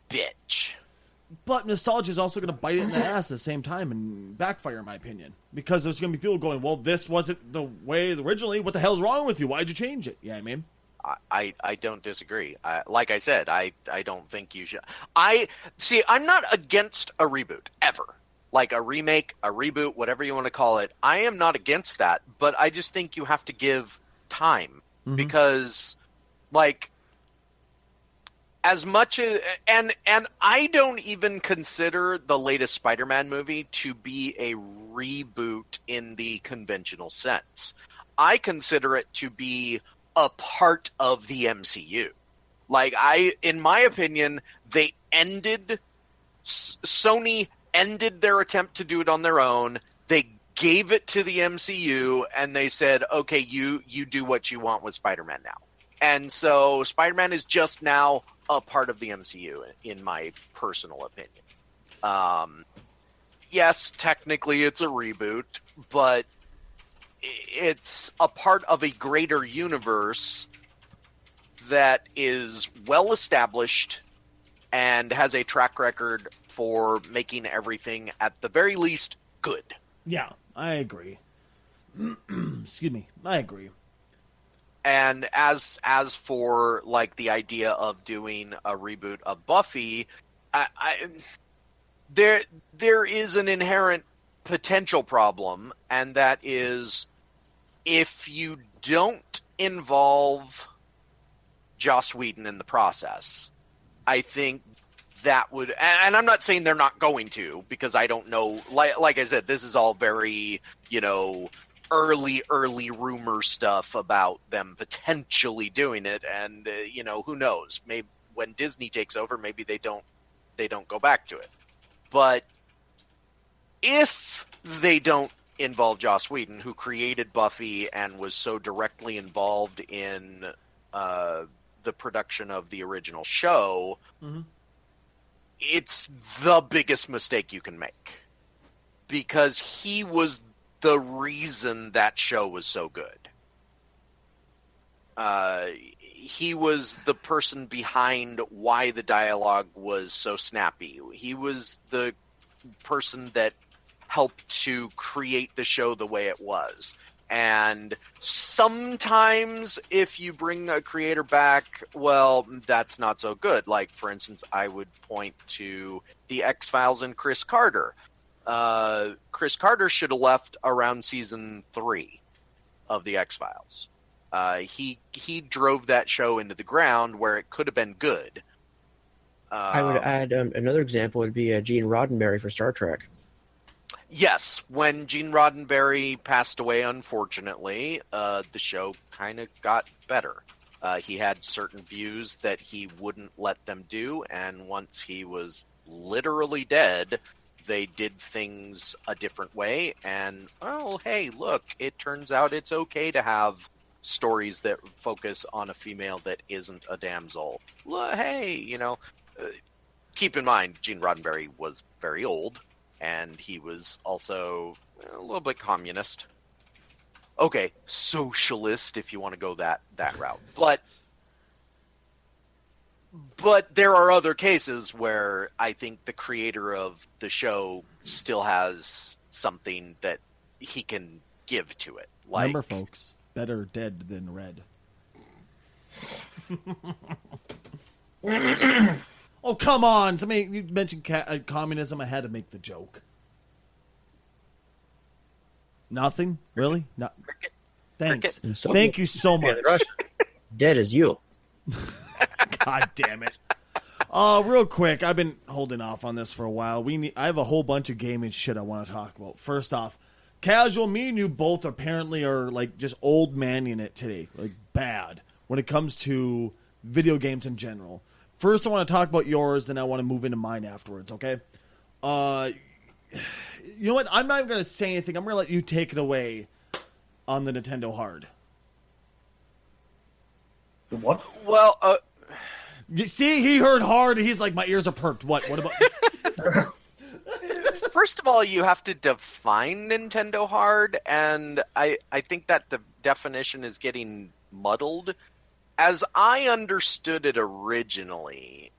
Speaker 2: bitch.
Speaker 1: But nostalgia is also going to bite it in the ass at the same time and backfire, in my opinion. Because there's going to be people going, well, this wasn't the way originally. What the hell's wrong with you? Why'd you change it? Yeah, I mean?
Speaker 2: I don't disagree. Like I said, I don't think you should. I'm not against a reboot, ever. Like a remake, a reboot, whatever you want to call it. I am not against that, but I just think you have to give time. Mm-hmm. Because, like, as much as... And I don't even consider the latest Spider-Man movie to be a reboot in the conventional sense. I consider it to be a part of the MCU. Like, in my opinion, Sony ended their attempt to do it on their own. They gave it to the MCU, and they said, okay, you do what you want with Spider-Man now. And so Spider-Man is just now a part of the MCU, in my personal opinion. Yes, technically it's a reboot, but it's a part of a greater universe that is well established and has a track record for making everything, at the very least, good.
Speaker 1: Yeah, I agree. Excuse me, I agree.
Speaker 2: And as for, like, the idea of doing a reboot of Buffy, there is an inherent potential problem, and that is, if you don't involve Joss Whedon in the process, I think that would, and I'm not saying they're not going to, because I don't know, like I said, this is all very, early rumor stuff about them potentially doing it, and who knows, maybe when Disney takes over, maybe they don't go back to it. But if they don't involve Joss Whedon, who created Buffy and was so directly involved in the production of the original show, mm-hmm. It's the biggest mistake you can make, because he was the reason that show was so good. He was the person behind why the dialogue was so snappy. He was the person that helped to create the show the way it was. And sometimes if you bring a creator back, well, that's not so good. Like, for instance, I would point to the X-Files and Chris Carter. Chris Carter should have left around season 3 of the X-Files. He drove that show into the ground where it could have been good.
Speaker 3: I would add another example would be Gene Roddenberry for Star Trek.
Speaker 2: Yes, when Gene Roddenberry passed away, unfortunately, the show kind of got better. He had certain views that he wouldn't let them do, and once he was literally dead, they did things a different way. And, oh, hey, look, it turns out it's okay to have stories that focus on a female that isn't a damsel. Well, hey, keep in mind, Gene Roddenberry was very old. And he was also a little bit communist. Okay, socialist, if you want to go that route. But there are other cases where I think the creator of the show still has something that he can give to it. Like,
Speaker 1: remember, folks, better dead than red. Oh, come on. You mentioned communism. I had to make the joke. Nothing? Really? No. Thanks. Thank you so much.
Speaker 3: Dead as you.
Speaker 1: God damn it. Real quick, I've been holding off on this for a while. I have a whole bunch of gaming shit I want to talk about. First off, Casual, me and you both apparently are like just old manning it today. Like bad when it comes to video games in general. First, I want to talk about yours, then I want to move into mine afterwards, okay? You know what? I'm not even going to say anything. I'm going to let you take it away on the Nintendo Hard.
Speaker 4: The what?
Speaker 2: Well,
Speaker 1: You see, he heard hard, and he's like, my ears are perked. What about...
Speaker 2: first of all, you have to define Nintendo Hard, and I think that the definition is getting muddled. As I understood it originally,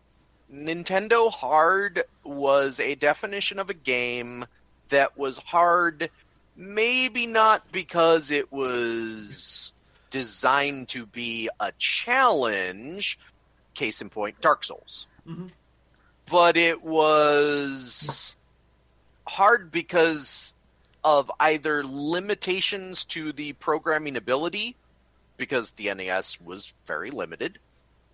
Speaker 2: Nintendo Hard was a definition of a game that was hard, maybe not because it was designed to be a challenge, case in point, Dark Souls. Mm-hmm. But it was hard because of either limitations to the programming ability, because the NES was very limited,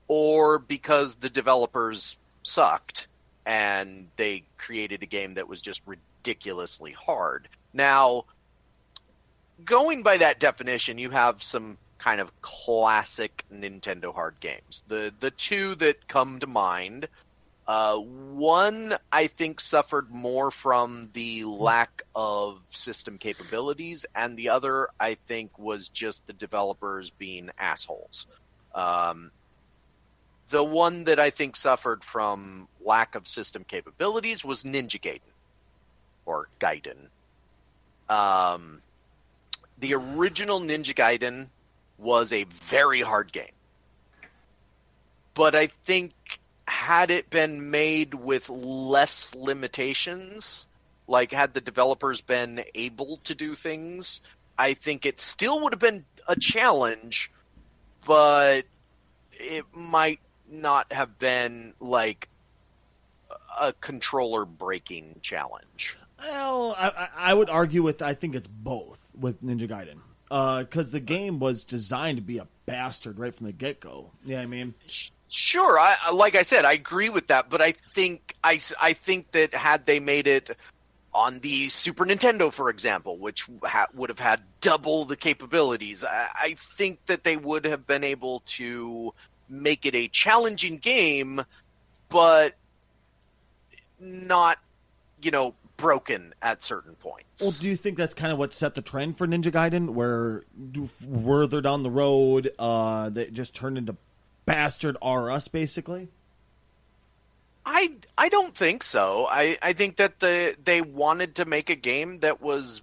Speaker 2: or because the developers sucked and they created a game that was just ridiculously hard. Now, going by that definition, you have some kind of classic Nintendo hard games. The two that come to mind, one I think suffered more from the lack of system capabilities, and the other I think was just the developers being assholes. The one that I think suffered from lack of system capabilities was Ninja Gaiden, or Gaiden. The original Ninja Gaiden was a very hard game. But I think had it been made with less limitations, like had the developers been able to do things, I think it still would have been a challenge, but it might not have been like a controller breaking challenge.
Speaker 1: Well, I would argue with, I think it's both with Ninja Gaiden. Because the game was designed to be a bastard right from the get-go. Yeah, I mean...
Speaker 2: Sure, like I said, I agree with that, but I think that had they made it on the Super Nintendo, for example, which would have had double the capabilities, I think that they would have been able to make it a challenging game, but not, broken at certain points.
Speaker 1: Well, do you think that's kind of what set the trend for Ninja Gaiden, where further down the road, they just turned into bastard R-Us, basically?
Speaker 2: I don't think so. I think that they wanted to make a game that was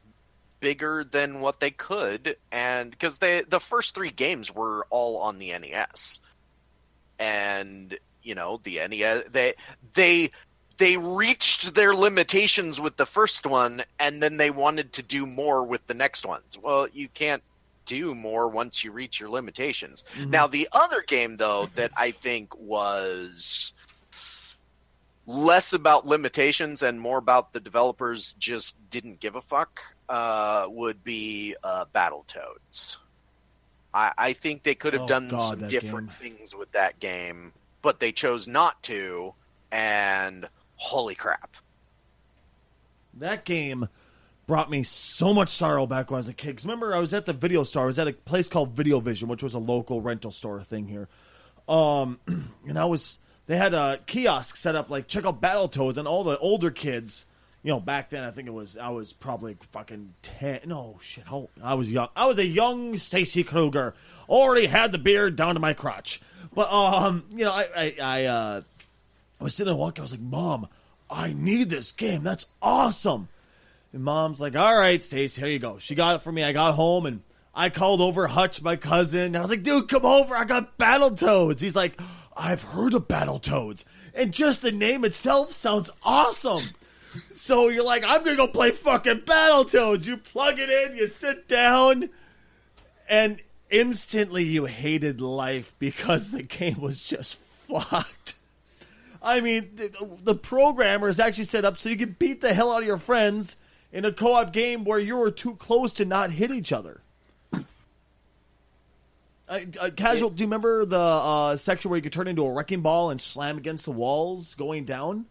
Speaker 2: bigger than what they could, and because the first three games were all on the NES, and the NES they reached their limitations with the first one, and then they wanted to do more with the next ones. Well, you can't do more once you reach your limitations. Mm-hmm. Now, the other game, though, that I think was less about limitations and more about the developers just didn't give a fuck would be Battletoads. I think they could have done some different things with that game, but they chose not to, and holy crap.
Speaker 1: That game brought me so much sorrow back when I was a kid. Because remember, I was at the video store. I was at a place called Video Vision, which was a local rental store thing here. And they had a kiosk set up, like, check out Battletoads, and all the older kids, back then, I was probably fucking 10. No, shit, I was young. I was a young Stacy Kruger. Already had the beard down to my crotch. But, I was sitting there walking. I was like, Mom, I need this game. That's awesome. And Mom's like, all right, Stace, here you go. She got it for me. I got home, and I called over Hutch, my cousin. I was like, dude, come over. I got Battletoads. He's like, I've heard of Battletoads. And just the name itself sounds awesome. So you're like, I'm going to go play fucking Battletoads. You plug it in, you sit down, and instantly you hated life because the game was just fucked. I mean, the programmer is actually set up so you can beat the hell out of your friends in a co-op game where you were too close to not hit each other. Casual, do you remember the section where you could turn into a wrecking ball and slam against the walls going down?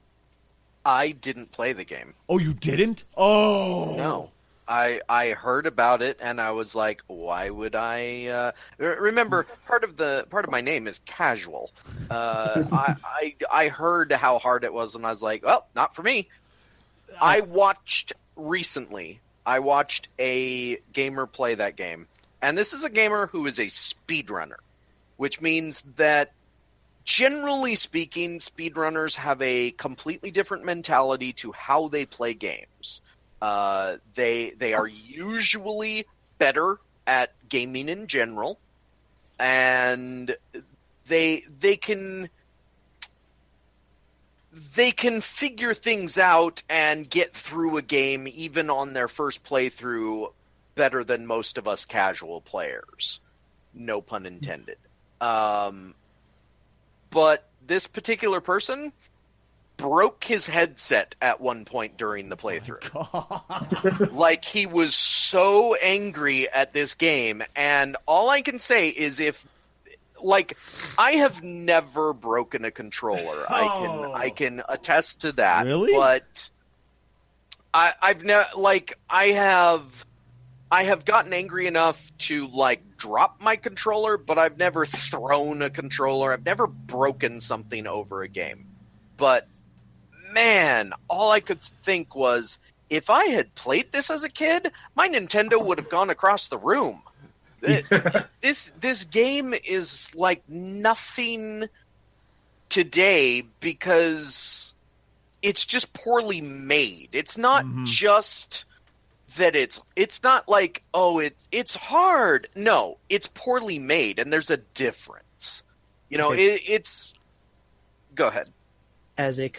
Speaker 2: I didn't play the game.
Speaker 1: Oh, you didn't? Oh.
Speaker 2: No. I heard about it and I was like, why would I? Remember, part of my name is Casual. I heard how hard it was and I was like, well, not for me. I watched a gamer play that game, and this is a gamer who is a speedrunner, which means that generally speaking, speedrunners have a completely different mentality to how they play games. They are usually better at gaming in general, and they can figure things out and get through a game even on their first playthrough better than most of us casual players. No pun intended. But this particular person broke his headset at one point during the playthrough. Like, he was so angry at this game, and all I can say is I have never broken a controller. I can attest to that.
Speaker 1: Really?
Speaker 2: But I have gotten angry enough to drop my controller, but I've never thrown a controller. I've never broken something over a game. But man, all I could think was, if I had played this as a kid, my Nintendo would have gone across the room. This game is like nothing today because it's just poorly made. It's not just that it's not like, oh, it's hard. No, it's poorly made, and there's a difference. It's. Go ahead.
Speaker 3: As a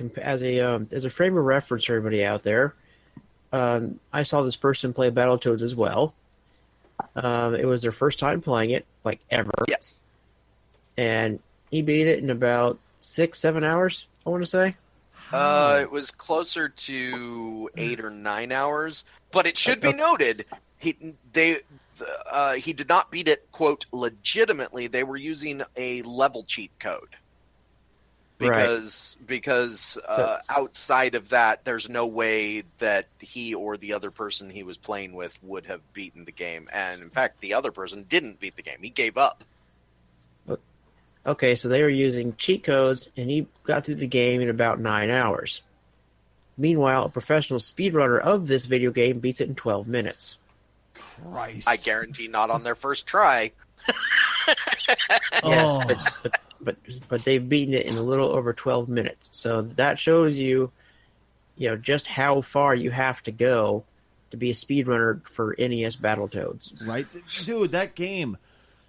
Speaker 3: frame of reference for everybody out there, I saw this person play Battletoads as well. It was their first time playing it, ever.
Speaker 2: Yes.
Speaker 3: And he beat it in about 6-7 hours, I want to say.
Speaker 2: It was closer to 8 or 9 hours, but it should be noted he did not beat it, quote, legitimately. They were using a level cheat code. Because outside of that, there's no way that he or the other person he was playing with would have beaten the game. And in fact, the other person didn't beat the game. He gave up.
Speaker 3: Okay, so they were using cheat codes, and he got through the game in about 9 hours. Meanwhile, a professional speedrunner of this video game beats it in 12 minutes.
Speaker 1: Christ.
Speaker 2: I guarantee not on their first try.
Speaker 3: Yes, but they've beaten it in a little over 12 minutes. So that shows you, just how far you have to go to be a speedrunner for NES Battletoads.
Speaker 1: Right? Dude, that game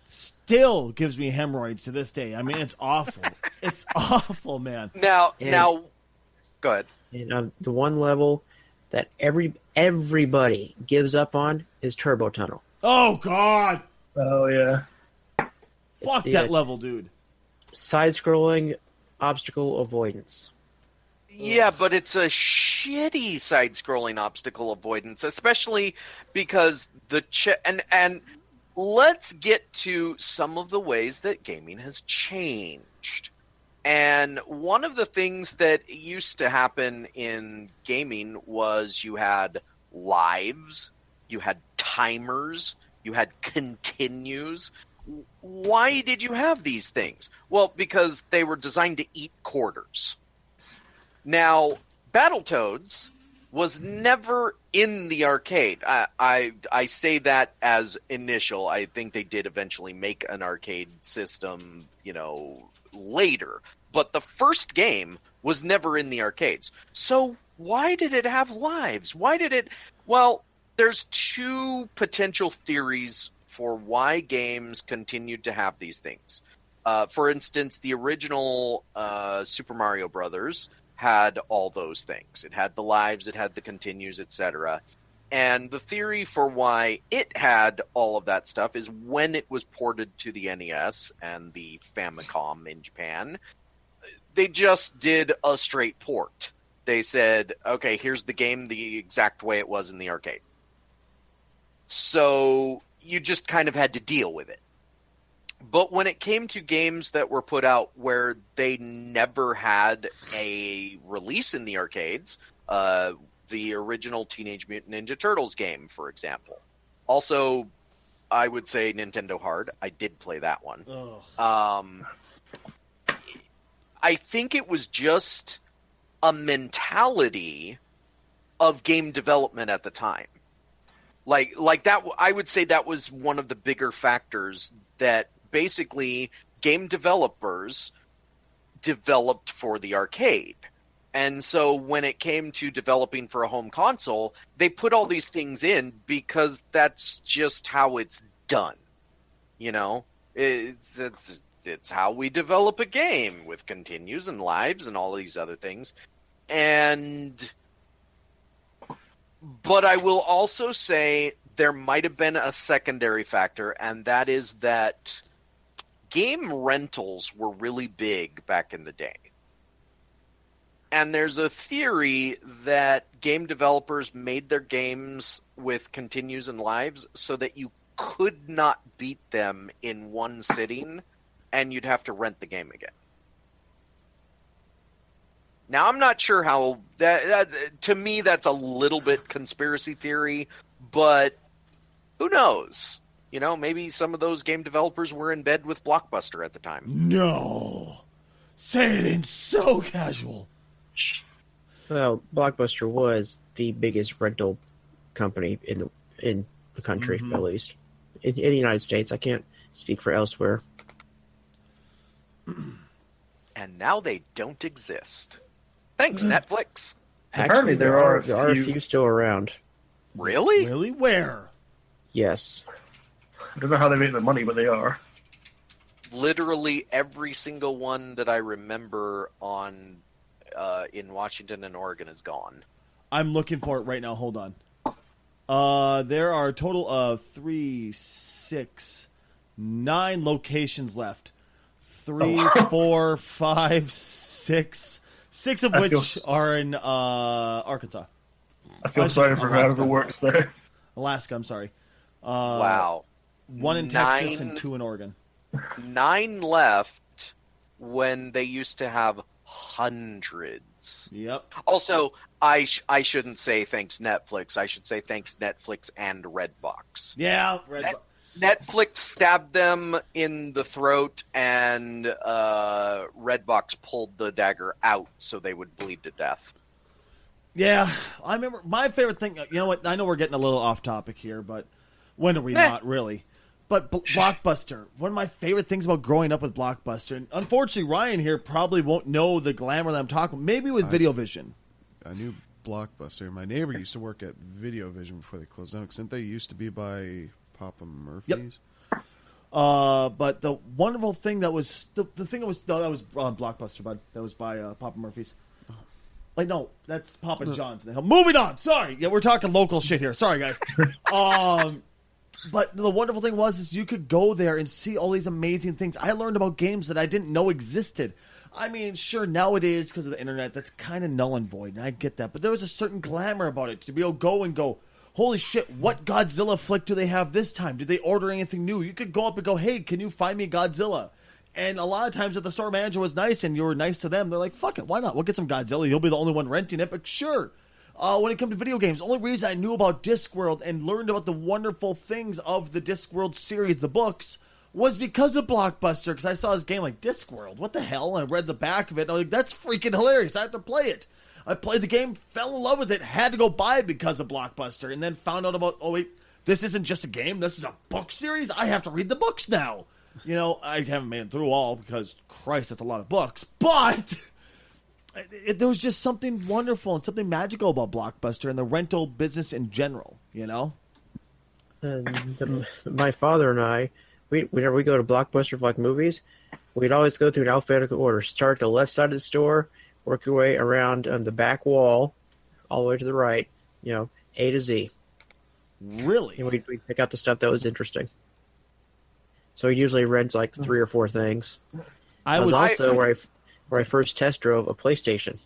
Speaker 1: still gives me hemorrhoids to this day. I mean, it's awful. It's awful, man.
Speaker 2: Now, go ahead.
Speaker 3: And the one level that everybody gives up on is Turbo Tunnel.
Speaker 1: Oh, God.
Speaker 4: Oh, yeah.
Speaker 1: Fuck that level, dude.
Speaker 3: Side-scrolling obstacle avoidance.
Speaker 2: Yeah, but it's a shitty side-scrolling obstacle avoidance, especially because and let's get to some of the ways that gaming has changed. And one of the things that used to happen in gaming was you had lives, you had timers, you had continues. Why did you have these things? Well, because they were designed to eat quarters. Now, Battletoads was never in the arcade. I say that as initial. I think they did eventually make an arcade system, later. But the first game was never in the arcades. So why did it have lives? Well, there's two potential theories for why games continued to have these things. For instance, the original Super Mario Brothers had all those things. It had the lives, it had the continues, etc. And the theory for why it had all of that stuff is when it was ported to the NES and the Famicom in Japan, they just did a straight port. They said, okay, here's the game the exact way it was in the arcade. So you just kind of had to deal with it. But when it came to games that were put out where they never had a release in the arcades, the original Teenage Mutant Ninja Turtles game, for example. Also, I would say Nintendo Hard. I did play that one. I think it was just a mentality of game development at the time. Like that, I would say that was one of the bigger factors that basically game developers developed for the arcade. And so when it came to developing for a home console, they put all these things in because that's just how it's done. You know, it's how we develop a game with continues and lives and all these other things. But I will also say there might have been a secondary factor, and that is that game rentals were really big back in the day. And there's a theory that game developers made their games with continues and lives so that you could not beat them in one sitting, and you'd have to rent the game again. Now, I'm not sure how that to me, that's a little bit conspiracy theory, but who knows? You know, maybe some of those game developers were in bed with Blockbuster at the time.
Speaker 1: No. Say it in so casual.
Speaker 3: Well, Blockbuster was the biggest rental company in the country, at least. In the United States. I can't speak for elsewhere.
Speaker 2: And now they don't exist. Thanks, Netflix.
Speaker 4: Apparently there are
Speaker 3: a few still around.
Speaker 2: Really?
Speaker 1: Really? Where?
Speaker 3: Yes.
Speaker 4: I don't know how they make their money, but they are.
Speaker 2: Literally every single one that I remember on in Washington and Oregon is gone.
Speaker 1: I'm looking for it right now. Hold on. There are a total of 9 locations left. 3, 4, 5, 6. 6 of which are in Arkansas.
Speaker 4: I feel sorry for whoever works there.
Speaker 1: Alaska, I'm sorry.
Speaker 2: Wow.
Speaker 1: 1 in Texas and 2 in Oregon.
Speaker 2: 9 left when they used to have hundreds.
Speaker 1: Yep.
Speaker 2: Also, I shouldn't say thanks Netflix. I should say thanks Netflix and Redbox.
Speaker 1: Yeah,
Speaker 2: Netflix stabbed them in the throat, and Redbox pulled the dagger out so they would bleed to death.
Speaker 1: Yeah, I remember my favorite thing. You know what? I know we're getting a little off topic here, but when are we not really? But Blockbuster, one of my favorite things about growing up with Blockbuster, and unfortunately Ryan here probably won't know the glamour that I'm talking about, maybe with Videovision.
Speaker 5: I knew Blockbuster. My neighbor used to work at Videovision before they closed down, because didn't they used to be by Papa Murphy's?
Speaker 1: Yep. But the wonderful thing that was the thing that was Blockbuster, bud. That was by Papa Murphy's. Like, no, that's Papa John's. Moving on. Sorry, yeah, we're talking local shit here. Sorry, guys. But the wonderful thing is you could go there and see all these amazing things. I learned about games that I didn't know existed. I mean, sure, nowadays, because of the internet, that's kind of null and void, and I get that. But there was a certain glamour about it, to be able to go, holy shit, what Godzilla flick do they have this time? Did they order anything new? You could go up and go, hey, can you find me Godzilla? And a lot of times if the store manager was nice and you were nice to them, they're like, fuck it, why not? We'll get some Godzilla. You'll be the only one renting it, but sure. When it comes to video games, the only reason I knew about Discworld and learned about the wonderful things of the Discworld series, the books, was because of Blockbuster, because I saw this game like Discworld. What the hell? And I read the back of it, and I was like, that's freaking hilarious. I have to play it. I played the game, fell in love with it, had to go buy it because of Blockbuster, and then found out about, oh wait, this isn't just a game, this is a book series? I have to read the books now. You know, I haven't made it through all, because, Christ, that's a lot of books, but there was just something wonderful and something magical about Blockbuster and the rental business in general, you know?
Speaker 3: And my father and I, whenever we go to Blockbuster for like movies, we'd always go through an alphabetical order. Start at the left side of the store, work your way around on the back wall, all the way to the right, you know, A to Z.
Speaker 1: Really?
Speaker 3: And we'd pick out the stuff that was interesting. So we usually rent like 3 or 4 things. I was also where where I first test drove a PlayStation.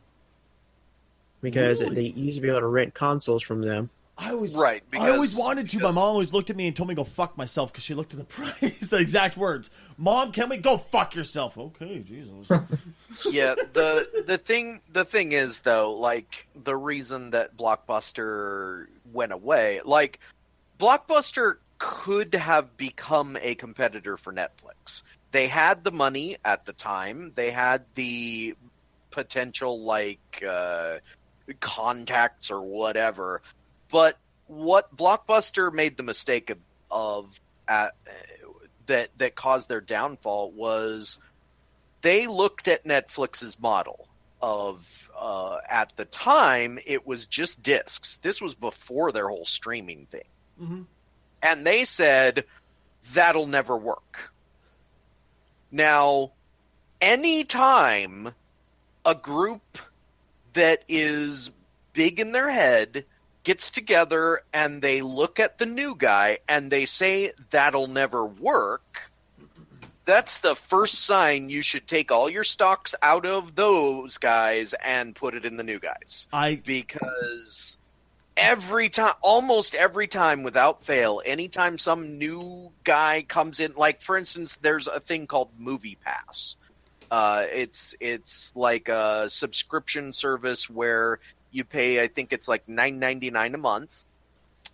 Speaker 3: Because
Speaker 1: Really?
Speaker 3: they used to be able to rent consoles from them.
Speaker 1: I always wanted to. My mom always looked at me and told me to go fuck myself because she looked at the price. The exact words. Mom, can we go fuck yourself? Okay, Jesus.
Speaker 2: Yeah, the thing is though, like the reason that Blockbuster went away, like Blockbuster could have become a competitor for Netflix. They had the money at the time. They had the potential contacts or whatever. But what Blockbuster made the mistake of that caused their downfall was they looked at Netflix's model of at the time it was just discs. This was before their whole streaming thing.
Speaker 1: Mm-hmm.
Speaker 2: And they said that'll never work. Now, anytime a group that is big in their head gets together and they look at the new guy and they say that'll never work, that's the first sign you should take all your stocks out of those guys and put it in the new guys. Because almost every time without fail, anytime some new guy comes in, like for instance, there's a thing called Movie Pass. It's like a subscription service where you pay, I think it's like $9.99 a month,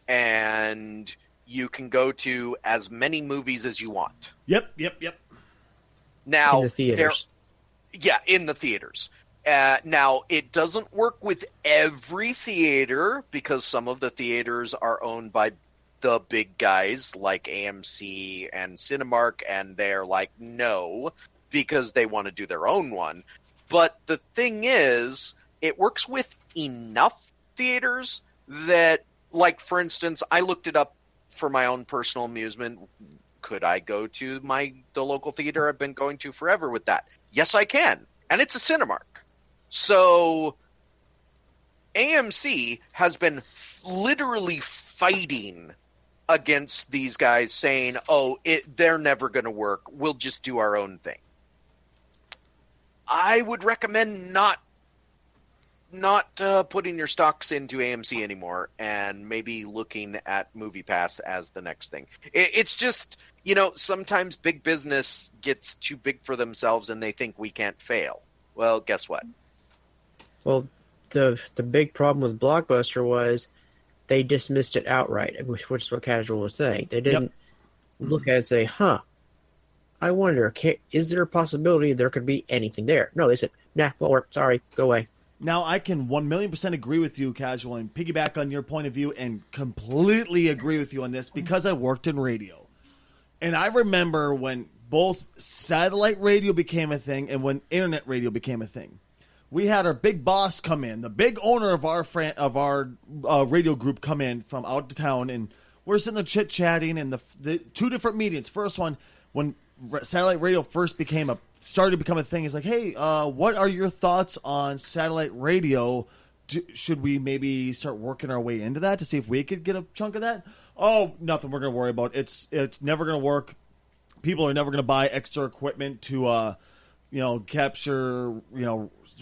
Speaker 2: and you can go to as many movies as you want.
Speaker 1: Yep.
Speaker 2: Now,
Speaker 3: In the theaters.
Speaker 2: In the theaters. Now, it doesn't work with every theater because some of the theaters are owned by the big guys like AMC and Cinemark, and they're like, no, because they want to do their own one. But the thing is, it works with enough theaters that, like, for instance, I looked it up for my own personal amusement. Could I go to the local theater I've been going to forever with that? Yes, I can. And it's a Cinemark. So AMC has been literally fighting against these guys saying, they're never going to work. We'll just do our own thing. I would recommend not putting your stocks into AMC anymore and maybe looking at Movie Pass as the next thing. It's just, sometimes big business gets too big for themselves and they think we can't fail. Well, guess what?
Speaker 3: Well, the big problem with Blockbuster was they dismissed it outright, which is what Casual was saying. They didn't look at it and say, I wonder, is there a possibility there could be anything there? No, they said, nah, won't work. Sorry, go away.
Speaker 1: Now, I can 1,000,000% agree with you, Casual, and piggyback on your point of view and completely agree with you on this because I worked in radio. And I remember when both satellite radio became a thing and when internet radio became a thing. We had our big boss come in, the big owner of our radio group come in from out of town, and we're sitting there chit-chatting, and the two different meetings. First one, when satellite radio first started to become a thing, is like, hey, what are your thoughts on satellite radio? Should we maybe start working our way into that to see if we could get a chunk of that? Oh, nothing we're going to worry about. It's never going to work. People are never going to buy extra equipment to, capture,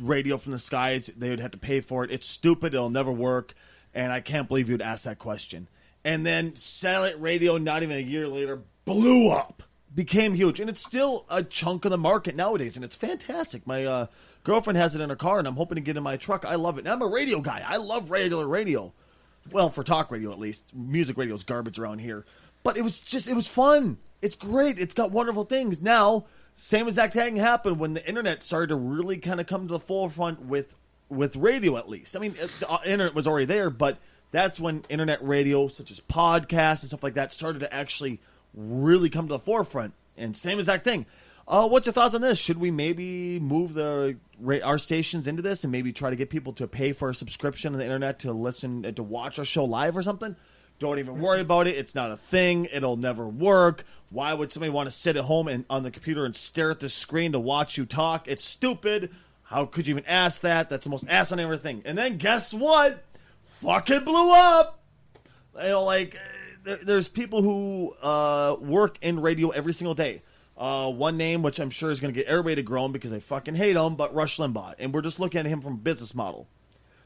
Speaker 1: radio from the skies. They would have to pay for it. It's stupid. It'll never work. And I can't believe you'd ask that question. And then satellite radio, not even a year later, blew up. Became huge, and it's still a chunk of the market nowadays, and it's fantastic. My girlfriend has it in her car, and I'm hoping to get it in my truck. I love it. And I'm a radio guy. I love regular radio. Well, for talk radio at least. Music radio is garbage around here. But it was fun. It's great. It's got wonderful things. Now, same exact thing happened when the internet started to really kind of come to the forefront with radio at least. I mean, the internet was already there, but that's when internet radio, such as podcasts and stuff like that, started to actually really come to the forefront. And same exact thing. What's your thoughts on this? Should we maybe move our stations into this and maybe try to get people to pay for a subscription on the internet to listen and to watch our show live or something? Don't even worry about it. It's not a thing. It'll never work. Why would somebody want to sit at home and on the computer and stare at the screen to watch you talk? It's stupid. How could you even ask that? That's the most asinine thing. And then guess what? Fucking blew up. There's people who work in radio every single day. One name, which I'm sure is going to get everybody to groan because they fucking hate him, but Rush Limbaugh. And we're just looking at him from a business model.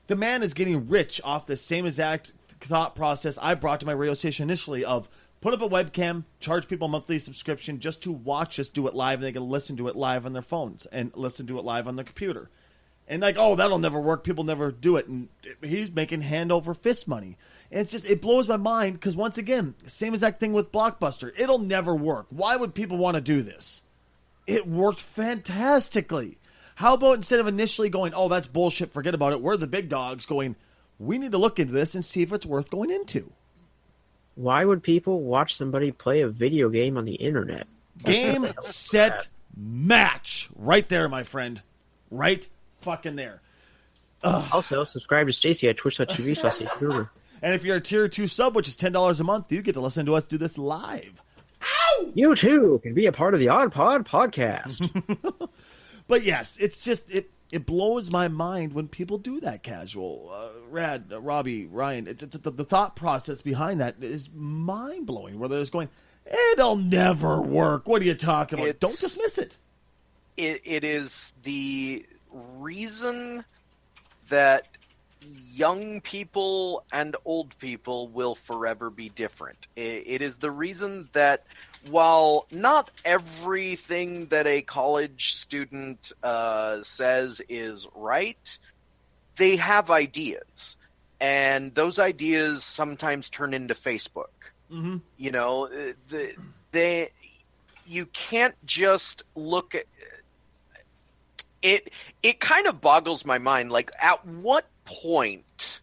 Speaker 1: The man is getting rich off the same exact thought process I brought to my radio station initially of put up a webcam, charge people a monthly subscription just to watch us do it live, and they can listen to it live on their phones and listen to it live on their computer. And like, oh, that'll never work. People never do it. And he's making hand over fist money. And it's just, it blows my mind because once again, same exact thing with Blockbuster. It'll never work. Why would people want to do this? It worked fantastically. How about instead of initially going, oh, that's bullshit, forget about it, we're the big dogs, going, we need to look into this and see if it's worth going into.
Speaker 3: Why would people watch somebody play a video game on the internet?
Speaker 1: Game, set, match. Right there, my friend. Right fucking there.
Speaker 3: Also, subscribe to Stacy at twitch.tv/StacyGruber.
Speaker 1: And if you're a tier 2 sub, which is $10 a month, you get to listen to us do this live. Ow!
Speaker 3: You too can be a part of the Odd Pod podcast.
Speaker 1: But yes, it's just, it blows my mind when people do that casual. Rad, Robbie, Ryan, it's the thought process behind that is mind-blowing, where they're just going, it'll never work. What are you talking about? Don't dismiss it.
Speaker 2: It is the reason that young people and old people will forever be different. It is the reason that while not everything that a college student says is right, they have ideas. And those ideas sometimes turn into Facebook.
Speaker 1: Mm-hmm.
Speaker 2: You know, you can't just look at it. It kind of boggles my mind. Like, at what point?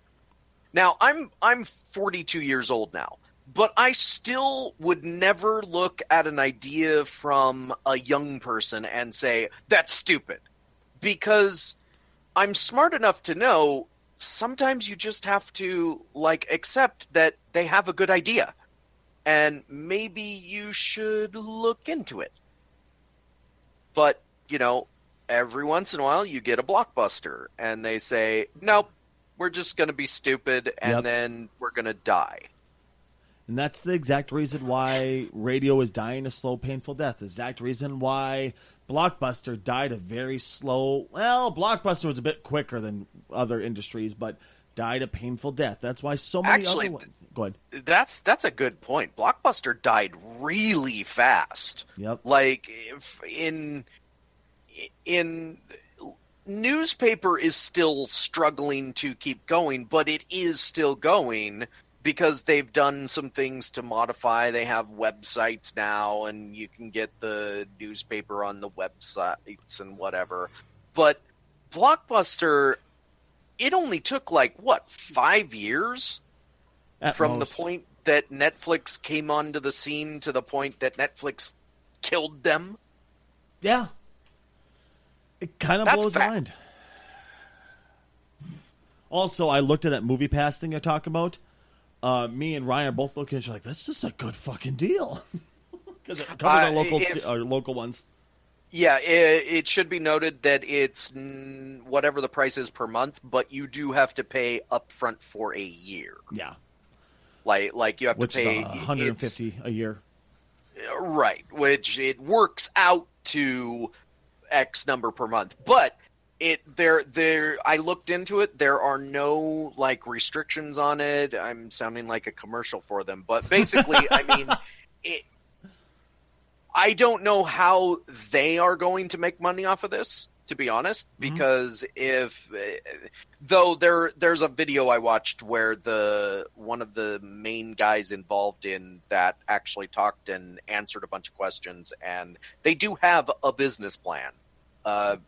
Speaker 2: Now, I'm 42 years old now, but I still would never look at an idea from a young person and say, that's stupid. Because I'm smart enough to know sometimes you just have to, like, accept that they have a good idea. And maybe you should look into it. But, you know, every once in a while you get a Blockbuster and they say, nope, we're just going to be stupid and then we're going to die.
Speaker 1: And that's the exact reason why radio is dying a slow, painful death. The exact reason why Blockbuster died a very slow... Well, Blockbuster was a bit quicker than other industries, but died a painful death. That's why so many other ones... Go ahead.
Speaker 2: That's a good point. Blockbuster died really fast.
Speaker 1: Yep.
Speaker 2: Like, if in newspaper is still struggling to keep going, but it is still going because they've done some things to modify. They have websites now, and you can get the newspaper on the websites and whatever. But Blockbuster, it only took, 5 years from the point that Netflix came onto the scene to the point that Netflix killed them?
Speaker 1: Yeah. It kind of blows my mind. Also, I looked at that Movie Pass thing you're talking about. Me and Ryan are both looking at you like, this is a good fucking deal. Because it covers our local ones.
Speaker 2: Yeah, it should be noted that it's whatever the price is per month, but you do have to pay upfront for a year.
Speaker 1: Yeah.
Speaker 2: Like you have
Speaker 1: to
Speaker 2: pay
Speaker 1: is $150 a year.
Speaker 2: Right, which it works out to X number per month. But I looked into it. There are no restrictions on it. I'm sounding like a commercial for them, but basically, I mean, I don't know how they are going to make money off of this, to be honest, because there's a video I watched where one of the main guys involved in that actually talked and answered a bunch of questions, and they do have a business plan.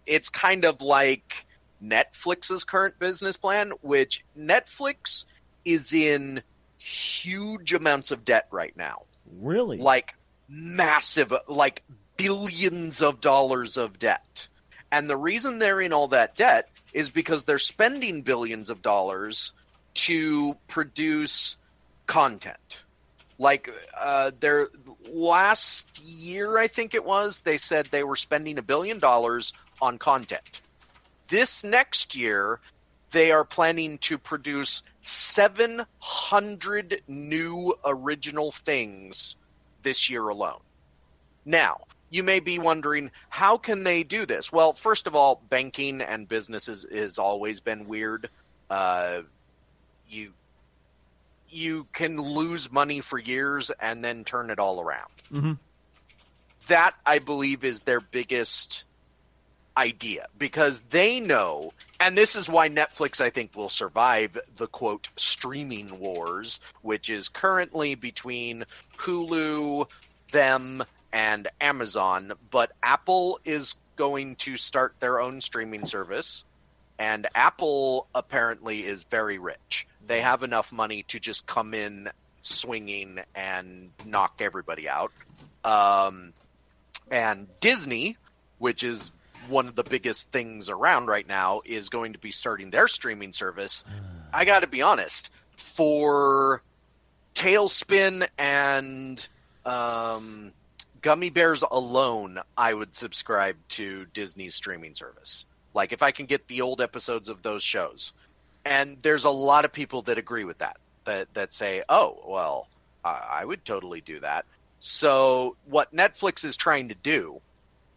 Speaker 2: It's kind of like Netflix's current business plan, which Netflix is in huge amounts of debt right now.
Speaker 1: Really?
Speaker 2: Massive, billions of dollars of debt. And the reason they're in all that debt is because they're spending billions of dollars to produce content. Their last year, I think it was, they said they were spending $1 billion on content. This next year, they are planning to produce 700 new original things this year alone. Now, you may be wondering, how can they do this? Well, first of all, banking and business has always been weird. You can lose money for years and then turn it all around.
Speaker 1: Mm-hmm.
Speaker 2: That, I believe, is their biggest idea, because they know, and this is why Netflix, I think, will survive the, quote, streaming wars, which is currently between Hulu, them, and Amazon, but Apple is going to start their own streaming service, and Apple apparently is very rich. They have enough money to just come in swinging and knock everybody out. And Disney, which is one of the biggest things around right now, is going to be starting their streaming service. I got to be honest, for Tailspin and Gummy Bears alone, I would subscribe to Disney's streaming service. Like, if I can get the old episodes of those shows. And there's a lot of people that agree with that say, oh, well, I would totally do that. So what Netflix is trying to do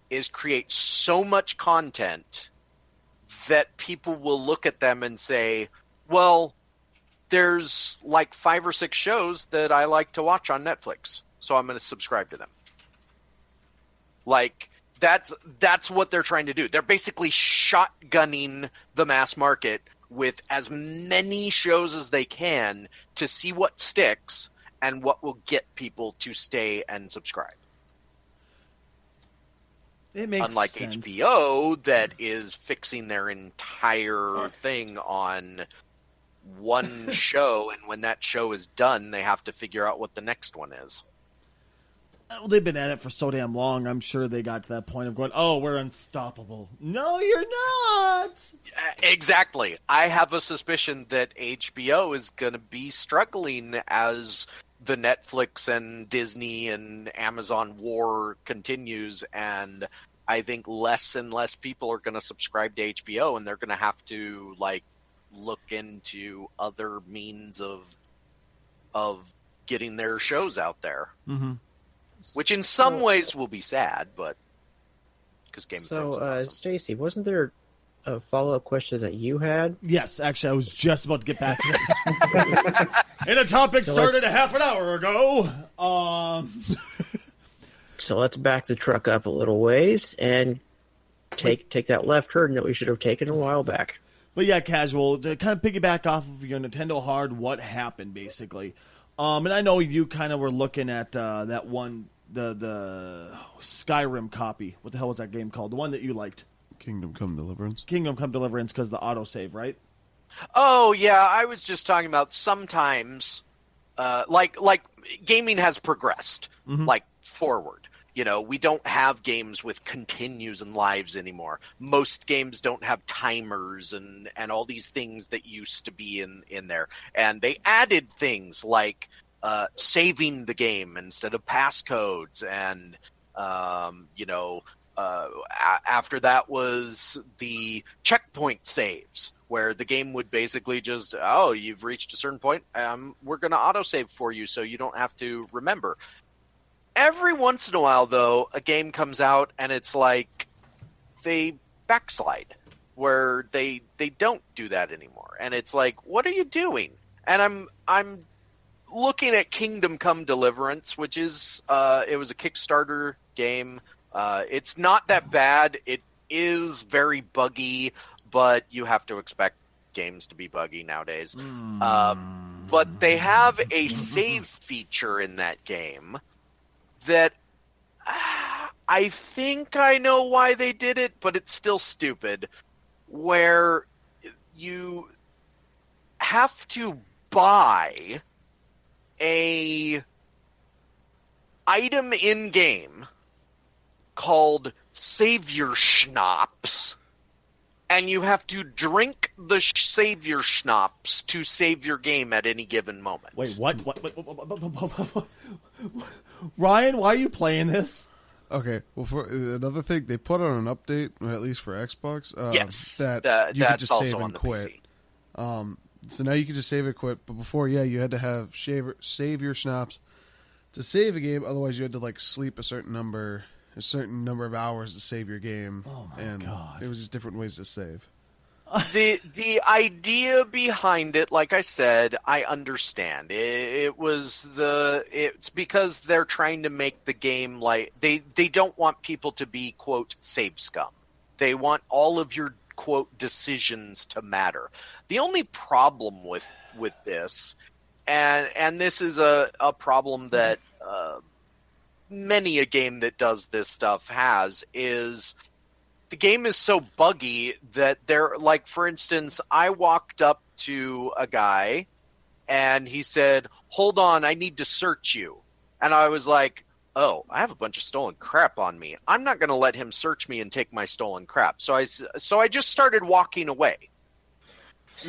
Speaker 2: is create so much content that people will look at them and say, well, there's like 5 or 6 shows that I like to watch on Netflix, so I'm going to subscribe to them. Like, that's what they're trying to do. They're basically shotgunning the mass market with as many shows as they can to see what sticks and what will get people to stay and subscribe.
Speaker 1: It makes
Speaker 2: Unlike
Speaker 1: sense.
Speaker 2: HBO, that is fixing their entire thing on one show, and when that show is done, they have to figure out what the next one is.
Speaker 1: Well, they've been at it for so damn long. I'm sure they got to that point of going, oh, we're unstoppable. No, you're not.
Speaker 2: Exactly. I have a suspicion that HBO is going to be struggling as the Netflix and Disney and Amazon war continues, and I think less and less people are going to subscribe to HBO, and they're going to have to like look into other means of getting their shows out there.
Speaker 1: Mm-hmm.
Speaker 2: Which in some ways will be sad, but because Game of Thrones is awesome.
Speaker 3: Stacy, wasn't there a follow-up question that you had?
Speaker 1: Yes, actually, I was just about to get back to that. And a topic started a half an hour ago.
Speaker 3: So let's back the truck up a little ways and take that left turn that we should have taken a while back.
Speaker 1: But yeah, Casual, to kind of piggyback off of your Nintendo Hard, what happened, basically. And I know you kind of were looking at that one, the Skyrim copy. What the hell was that game called? The one that you liked.
Speaker 5: Kingdom Come Deliverance.
Speaker 1: Kingdom Come Deliverance, because the autosave, right?
Speaker 2: Oh, yeah, I was just talking about sometimes, like gaming has progressed, like, forward. You know, we don't have games with continues and lives anymore. Most games don't have timers and all these things that used to be in there. And they added things like saving the game instead of passcodes. And, after that was the checkpoint saves, where the game would basically just, oh, you've reached a certain point. We're going to autosave for you so you don't have to remember. Every once in a while, though, a game comes out and it's like they backslide, where they don't do that anymore, and it's like, what are you doing? And I'm looking at Kingdom Come Deliverance, which is it was a Kickstarter game. It's not that bad. It is very buggy, but you have to expect games to be buggy nowadays. But they have a save feature in that game that I think I know why they did it, but it's still stupid, where you have to buy a item in-game called Savior Schnapps, and you have to drink the Savior Schnapps to save your game at any given moment.
Speaker 1: Wait, what? Ryan, why are you playing this?
Speaker 5: Okay, well, for another thing, they put on an update, or at least for Xbox,
Speaker 2: Yes,
Speaker 5: that you could just
Speaker 2: also
Speaker 5: save
Speaker 2: on
Speaker 5: and
Speaker 2: the
Speaker 5: quit.
Speaker 2: PC.
Speaker 5: So now you can just save and quit, but before, you had to have save your schnapps to save a game, otherwise you had to, like, sleep a certain number a certain number of hours to save your game,
Speaker 1: Oh my
Speaker 5: and
Speaker 1: God.
Speaker 5: it was just different ways to save.
Speaker 2: The idea behind it, like I said, I understand. It's because they're trying to make the game like they don't want people to be, quote, save scum. They want all of your, quote, decisions to matter. The only problem with this, and this is a problem that many a game that does this stuff has, is the game is so buggy that like, for instance, I walked up to a guy and he said, "Hold on, I need to search you." And I was like, "Oh, I have a bunch of stolen crap on me. I'm not going to let him search me and take my stolen crap." So I just started walking away.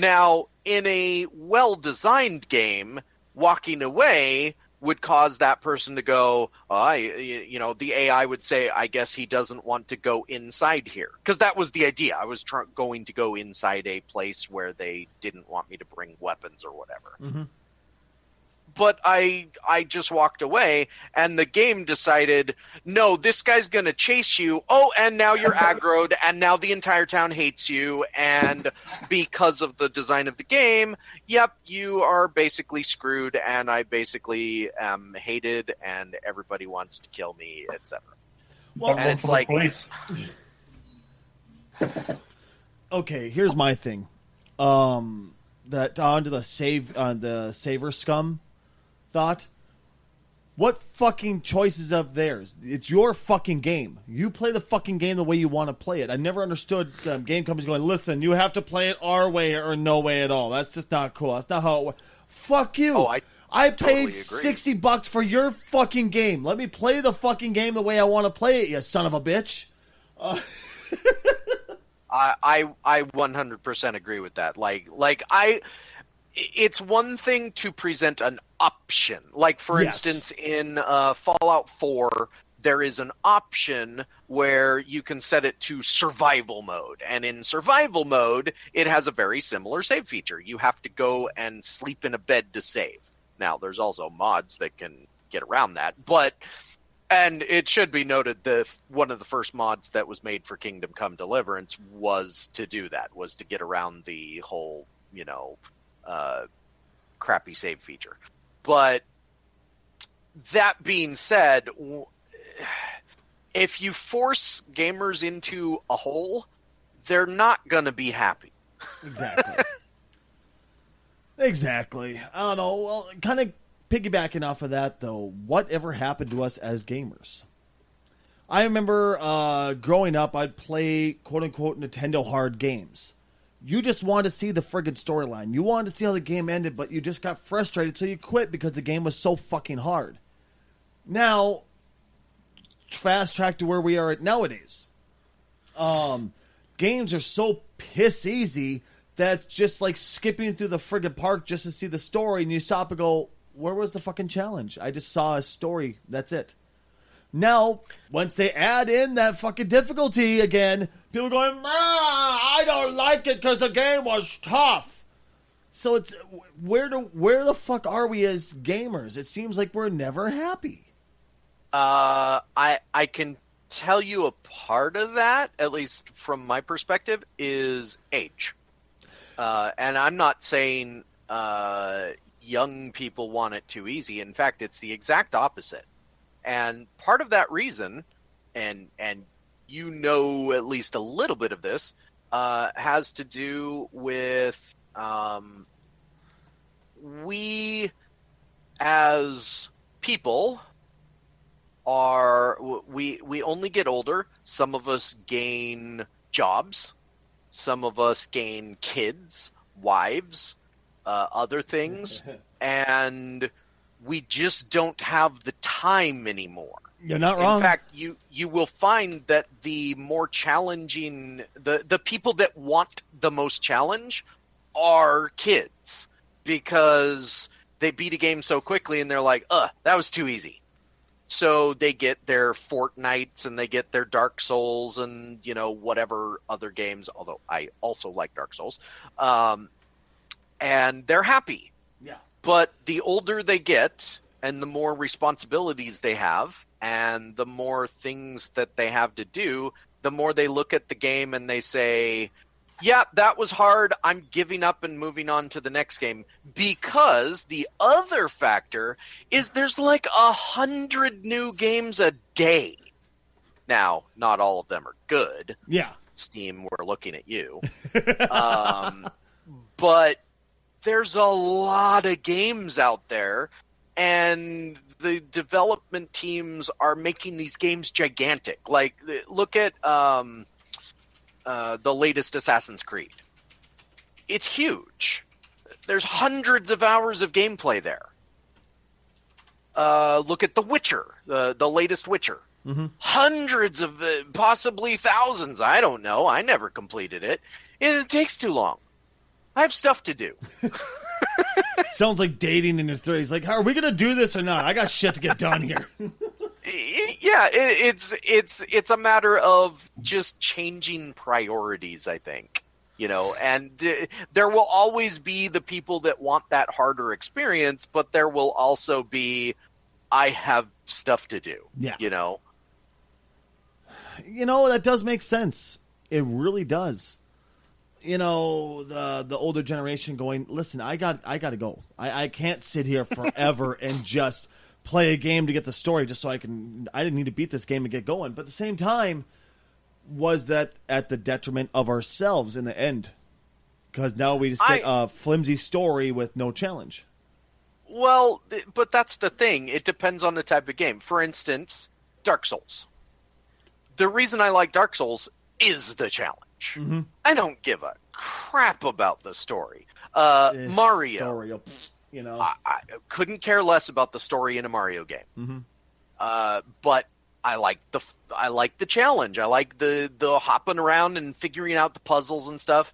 Speaker 2: Now, in a well-designed game, walking away would cause that person to go, the AI would say, "I guess he doesn't want to go inside here." Because that was the idea. I was going to go inside a place where they didn't want me to bring weapons or whatever.
Speaker 1: Mm-hmm.
Speaker 2: But I just walked away, and the game decided, no, this guy's going to chase you. Oh, and now you're aggroed, and now the entire town hates you. And because of the design of the game, yep, you are basically screwed, and I basically am hated, and everybody wants to kill me, etc.
Speaker 1: Well,
Speaker 2: and it's like,
Speaker 1: okay, here's my thing. That onto the saver scum thought. What fucking choices of theirs? It's your fucking game. You play the fucking game the way you want to play it. I never understood game companies going, "Listen, you have to play it our way or no way at all." That's just not cool. That's not how it works. Fuck you.
Speaker 2: Oh, I
Speaker 1: paid
Speaker 2: totally agree.
Speaker 1: $60 for your fucking game. Let me play the fucking game the way I want to play it, you son of a bitch.
Speaker 2: I 100% agree with that. It's one thing to present an option. Like, for
Speaker 1: Yes.
Speaker 2: instance, in Fallout 4, there is an option where you can set it to survival mode. And in survival mode, it has a very similar save feature. You have to go and sleep in a bed to save. Now, there's also mods that can get around that. And it should be noted that one of the first mods that was made for Kingdom Come Deliverance was to do that, was to get around the whole, crappy save feature. But that being said, if you force gamers into a hole, they're not going to be happy.
Speaker 1: Exactly. Exactly. I don't know. Well, kind of piggybacking off of that, though, whatever happened to us as gamers? I remember growing up, I'd play quote-unquote Nintendo hard games. You just wanted to see the friggin' storyline. You wanted to see how the game ended, but you just got frustrated, so you quit because the game was so fucking hard. Now, fast track to where we are at nowadays. Games are so piss easy that it's just like skipping through the friggin' park just to see the story, and you stop and go, where was the fucking challenge? I just saw a story. That's it. Now, once they add in that fucking difficulty again, people are going, I don't like it because the game was tough. So it's where the fuck are we as gamers? It seems like we're never happy.
Speaker 2: I can tell you a part of that, at least from my perspective, is age. And I'm not saying young people want it too easy. In fact, it's the exact opposite. And part of that reason, and you know at least a little bit of this, has to do with we as people we only get older. Some of us gain jobs. Some of us gain kids, wives, other things, and we just don't have the time anymore.
Speaker 1: You're not wrong.
Speaker 2: In fact, you will find that the more challenging, the people that want the most challenge are kids, because they beat a game so quickly and they're like, that was too easy. So they get their Fortnites and they get their Dark Souls and, whatever other games, although I also like Dark Souls, and they're happy.
Speaker 1: Yeah.
Speaker 2: But the older they get and the more responsibilities they have, and the more things that they have to do, the more they look at the game and they say, yeah, that was hard. I'm giving up and moving on to the next game. Because the other factor is there's like 100 new games a day. Now, not all of them are good.
Speaker 1: Yeah.
Speaker 2: Steam, we're looking at you. But there's a lot of games out there, and the development teams are making these games gigantic. Like, look at the latest Assassin's Creed. It's huge. There's hundreds of hours of gameplay there. Look at The Witcher, the latest Witcher. Mm-hmm. Hundreds of, possibly thousands. I don't know. I never completed it. It takes too long. I have stuff to do.
Speaker 1: Sounds like dating in your 30s. Like, are we going to do this or not? I got shit to get done here.
Speaker 2: Yeah, it's a matter of just changing priorities, I think. You know, and there will always be the people that want that harder experience, but there will also be, I have stuff to do.
Speaker 1: Yeah.
Speaker 2: You know?
Speaker 1: You know, that does make sense. It really does. You know, the older generation going, listen, I got to go. I can't sit here forever and just play a game to get the story just so I didn't need to beat this game and get going. But at the same time, was that at the detriment of ourselves in the end? Because now we just get a flimsy story with no challenge.
Speaker 2: Well, but that's the thing. It depends on the type of game. For instance, Dark Souls. The reason I like Dark Souls is the challenge. Mm-hmm. I don't give a crap about the story. Mario.
Speaker 1: Story, you know,
Speaker 2: I couldn't care less about the story in a Mario game. Mm-hmm. But I like the challenge. I like the hopping around and figuring out the puzzles and stuff.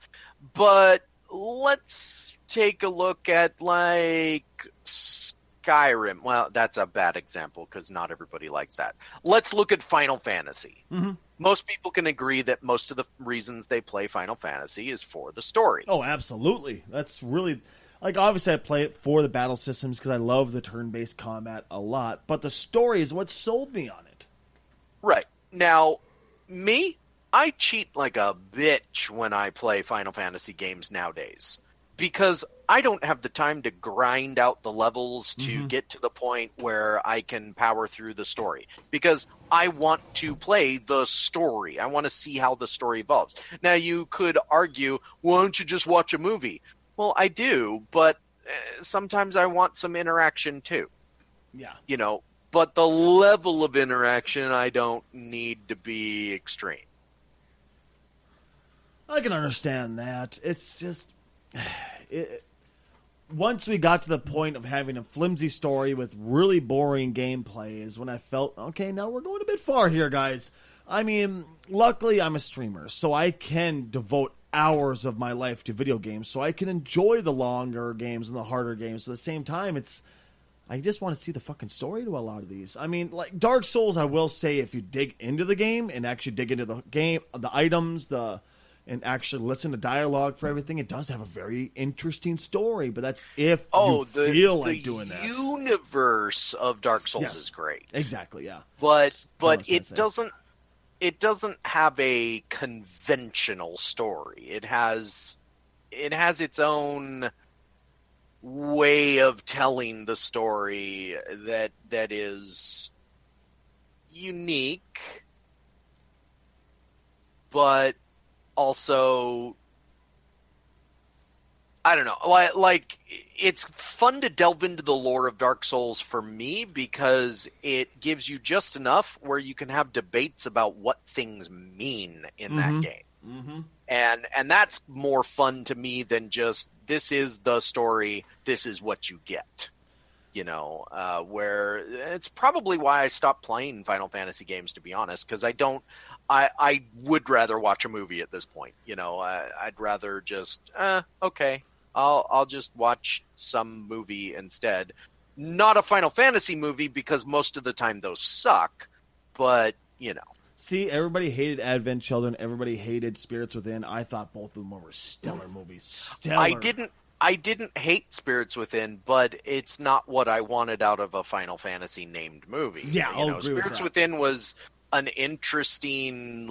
Speaker 2: But let's take a look at like Skyrim. Well, that's a bad example because not everybody likes that. Let's look at Final Fantasy. Mm-hmm. Most people can agree that most of the reasons they play Final Fantasy is for the story.
Speaker 1: Oh, absolutely. That's really... Like, obviously, I play it for the battle systems because I love the turn-based combat a lot. But the story is what sold me on it.
Speaker 2: Right. Now, me, I cheat like a bitch when I play Final Fantasy games nowadays. Because I don't have the time to grind out the levels to get to the point where I can power through the story. Because I want to play the story. I want to see how the story evolves. Now, you could argue, why don't you just watch a movie? Well, I do, but sometimes I want some interaction too.
Speaker 1: Yeah.
Speaker 2: You know, but the level of interaction I don't need to be extreme.
Speaker 1: I can understand that. It's just... once we got to the point of having a flimsy story with really boring gameplay is when I felt, okay, now we're going a bit far here, guys. I mean, luckily I'm a streamer, so I can devote hours of my life to video games, so I can enjoy the longer games and the harder games. But at the same time, I just want to see the fucking story to a lot of these. I mean, like Dark Souls, I will say, if you dig into the game and actually dig into the game, the items, and actually listen to dialogue for everything, it does have a very interesting story. But that's if you feel like doing that.
Speaker 2: The universe of Dark Souls is great.
Speaker 1: Exactly, yeah.
Speaker 2: But it doesn't have a conventional story. It has its own way of telling the story that is unique, but also, I don't know, like it's fun to delve into the lore of Dark Souls for me because it gives you just enough where you can have debates about what things mean in that game. Mm-hmm. And that's more fun to me than just, this is the story, this is what you get. You know, where it's probably why I stopped playing Final Fantasy games, to be honest, because I would rather watch a movie at this point. You know, I'd rather just, okay, I'll just watch some movie instead. Not a Final Fantasy movie, because most of the time those suck, but, you know.
Speaker 1: See, everybody hated Advent Children. Everybody hated Spirits Within. I thought both of them were stellar movies. Stellar.
Speaker 2: I didn't hate Spirits Within, but it's not what I wanted out of a Final Fantasy named movie.
Speaker 1: Yeah, I'll agree with
Speaker 2: Spirits
Speaker 1: that.
Speaker 2: Within was an interesting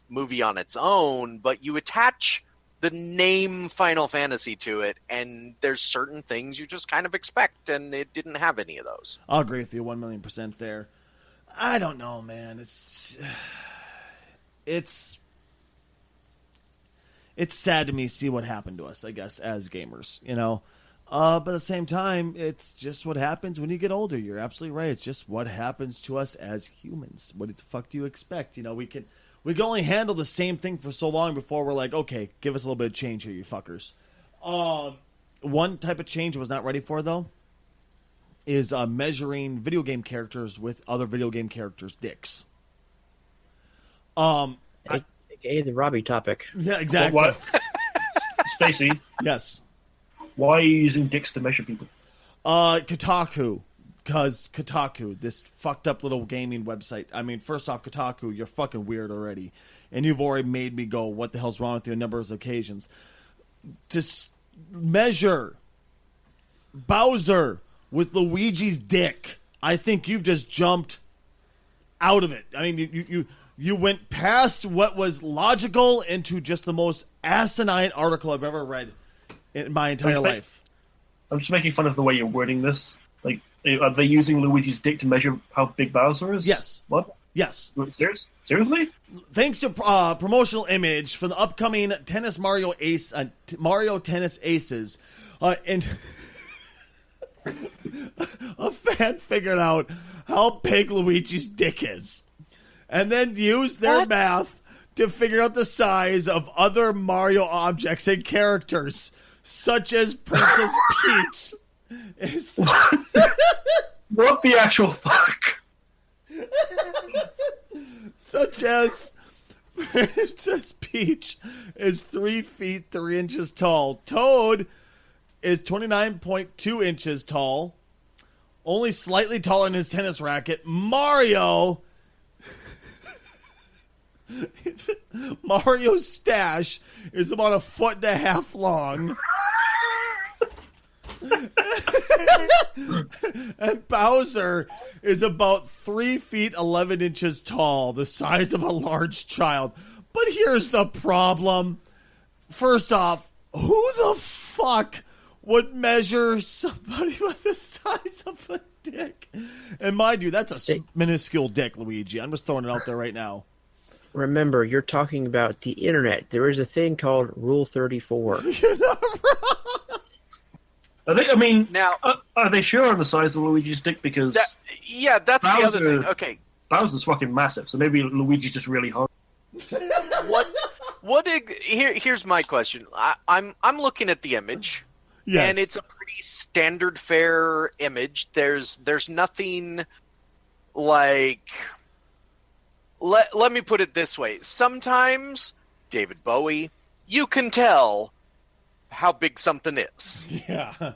Speaker 2: movie on its own, but you attach the name Final Fantasy to it, and there's certain things you just kind of expect, and it didn't have any of those.
Speaker 1: I'll agree with you 1,000,000% there. I don't know, man. It's sad to me see what happened to us, I guess, as gamers, But at the same time, it's just what happens when you get older. You're absolutely right. It's just what happens to us as humans. What the fuck do you expect? We can only handle the same thing for so long before we're like, okay, give us a little bit of change here, you fuckers. One type of change I was not ready for, though, is measuring video game characters with other video game characters' dicks.
Speaker 3: AKA the Robbie topic.
Speaker 1: Yeah, exactly.
Speaker 4: What? Stacey,
Speaker 1: Yes.
Speaker 4: why are you using dicks to measure people?
Speaker 1: Kotaku. Because Kotaku, this fucked up little gaming website. I mean, first off, Kotaku, you're fucking weird already. And you've already made me go, what the hell's wrong with you on a number of occasions. To measure Bowser with Luigi's dick, I think you've just jumped out of it. I mean, you went past what was logical into just the most asinine article I've ever read in my entire life.
Speaker 4: I'm just making fun of the way you're wording this. Like, are they using Luigi's dick to measure how big Bowser is?
Speaker 1: Yes.
Speaker 4: What?
Speaker 1: Yes.
Speaker 4: Seriously?
Speaker 1: Thanks to promotional image for the upcoming Mario Tennis Aces, and a fan figured out how big Luigi's dick is, and then used their math to figure out the size of other Mario objects and characters, such as Princess Peach.
Speaker 4: What the actual fuck?
Speaker 1: Such as Princess Peach is 3 feet 3 inches tall. Toad is 29.2 inches tall, only slightly taller than his tennis racket. Mario's stash is about 1.5 feet long. And Bowser is about 3 feet 11 inches tall, the size of a large child. But here's the problem. First off, who the fuck would measure somebody with the size of a dick? And mind you, that's a minuscule dick, Luigi. I'm just throwing it out there right now.
Speaker 3: Remember, you're talking about the internet. There is a thing called Rule 34.
Speaker 1: You're not wrong.
Speaker 4: Are they sure on the size of Luigi's dick? Because
Speaker 2: that's the other thing. Okay,
Speaker 4: Bowser's fucking massive, so maybe Luigi's just really hard.
Speaker 2: Here's my question. I'm looking at the image,
Speaker 1: Yes.
Speaker 2: and it's a pretty standard fare image. There's nothing like. Let me put it this way. Sometimes, David Bowie, you can tell how big something is.
Speaker 1: Yeah.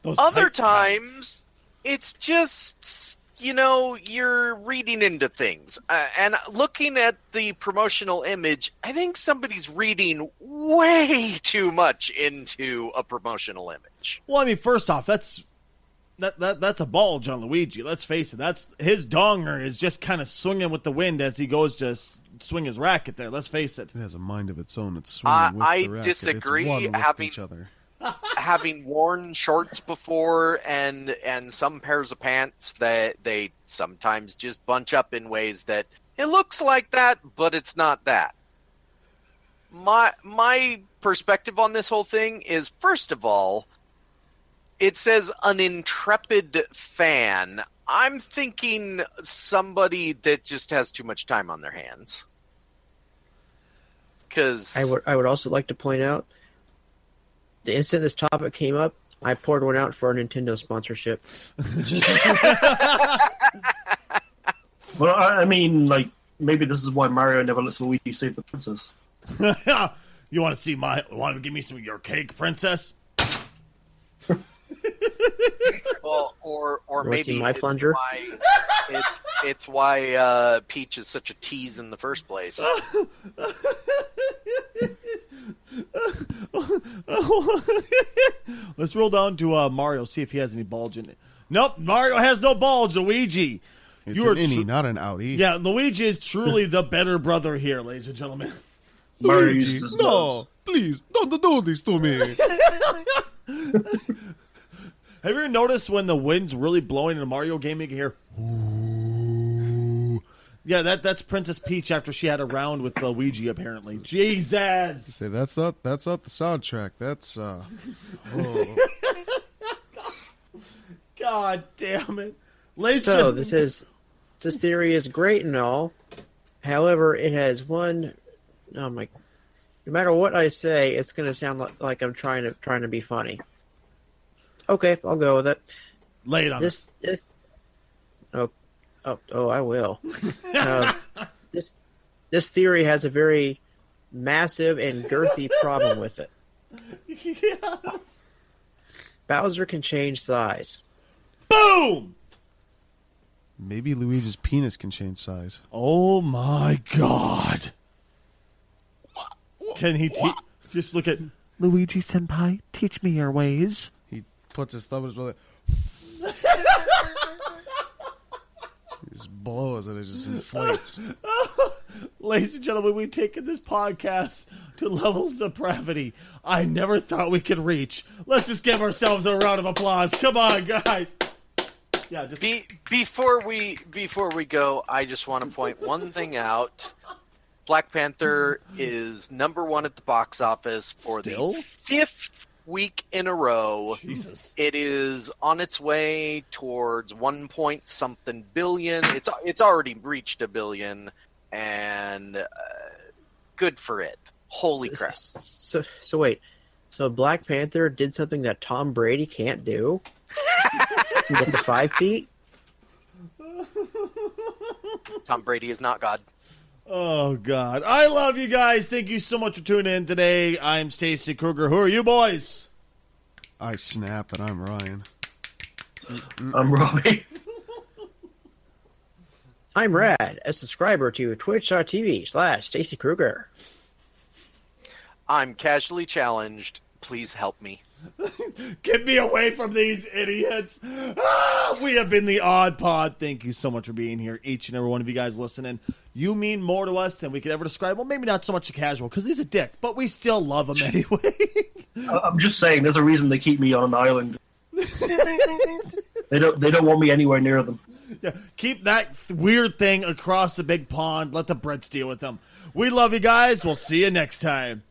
Speaker 2: Other times, it's just, you're reading into things. And looking at the promotional image, I think somebody's reading way too much into a promotional image.
Speaker 1: Well, I mean, first off, that's a bulge on Luigi. Let's face it. That's his donger is just kind of swinging with the wind as he goes to swing his racket there. Let's face it.
Speaker 5: It has a mind of its own. It's swinging with
Speaker 2: I
Speaker 5: the racket.
Speaker 2: disagree.
Speaker 5: It's one with each other.
Speaker 2: Having worn shorts before and some pairs of pants that they sometimes just bunch up in ways that it looks like that, but it's not that. My perspective on this whole thing is, first of all, it says an intrepid fan. I'm thinking somebody that just has too much time on their hands. Because
Speaker 3: I would also like to point out, the instant this topic came up, I poured one out for a Nintendo sponsorship.
Speaker 4: Well, I mean, maybe this is why Mario never lets Luigi save the princess.
Speaker 1: You want to give me some of your cake, princess?
Speaker 2: Well, or maybe
Speaker 3: see my plunger?
Speaker 2: it's why Peach is such a tease in the first place.
Speaker 1: Let's roll down to Mario, see if he has any bulge in it. Nope, Mario has no bulge. Luigi.
Speaker 5: It's an innie, not an outie.
Speaker 1: Yeah, Luigi is truly the better brother here, ladies and gentlemen.
Speaker 4: Mario
Speaker 5: Luigi,
Speaker 4: uses his
Speaker 5: no,
Speaker 4: nose.
Speaker 5: please, don't do this to me.
Speaker 1: Have you ever noticed when the wind's really blowing in a Mario game, you can hear, ooh. Yeah, that's Princess Peach after she had a round with Luigi, apparently. Jesus!
Speaker 5: Say, that's not the soundtrack. That's,
Speaker 1: God damn it.
Speaker 3: So this theory is great and all. However, it has one. Oh my! No matter what I say, it's going to sound like I'm trying to be funny. Okay, I'll go with it.
Speaker 1: Lay it on
Speaker 3: This. Oh, I will. This theory has a very massive and girthy problem with it.
Speaker 1: Yes.
Speaker 3: Bowser can change size.
Speaker 1: Boom!
Speaker 5: maybe Luigi's penis can change size.
Speaker 1: Oh my God. Can he just look at Luigi Senpai, teach me your ways?
Speaker 5: He puts his thumb in his mouth. He just blows and it just inflates.
Speaker 1: Ladies and gentlemen, we've taken this podcast to levels of depravity I never thought we could reach. Let's just give ourselves a round of applause. Come on, guys. Yeah, just
Speaker 2: before we go, I just want to point one thing out. Black Panther is #1 at the box office for
Speaker 1: Still?
Speaker 2: the 5th week in a row.
Speaker 1: Jesus.
Speaker 2: It is on its way towards 1-point-something billion. It's already reached $1 billion, and good for it. Holy crap!
Speaker 3: So wait. So Black Panther did something that Tom Brady can't do. Get the 5 feet.
Speaker 2: Tom Brady is not God.
Speaker 1: Oh, God. I love you guys. Thank you so much for tuning in today. I'm Stacy Kruger. Who are you boys?
Speaker 5: I Snap, and I'm Ryan.
Speaker 4: I'm Robbie.
Speaker 3: I'm Rad, a subscriber to twitch.tv/Stacy Kruger.
Speaker 2: I'm casually challenged. Please help me.
Speaker 1: Get me away from these idiots. We have been the Odd Pod. Thank you so much for being here, each and every one of you guys listening. You mean more to us than we could ever describe. Well, maybe not so much a casual, because he's a dick, but we still love him anyway.
Speaker 4: I'm just saying, there's a reason they keep me on an island. They don't want me anywhere near them.
Speaker 1: Yeah, keep that weird thing across the big pond. Let the Brits deal with them. We love you guys. We'll see you next time.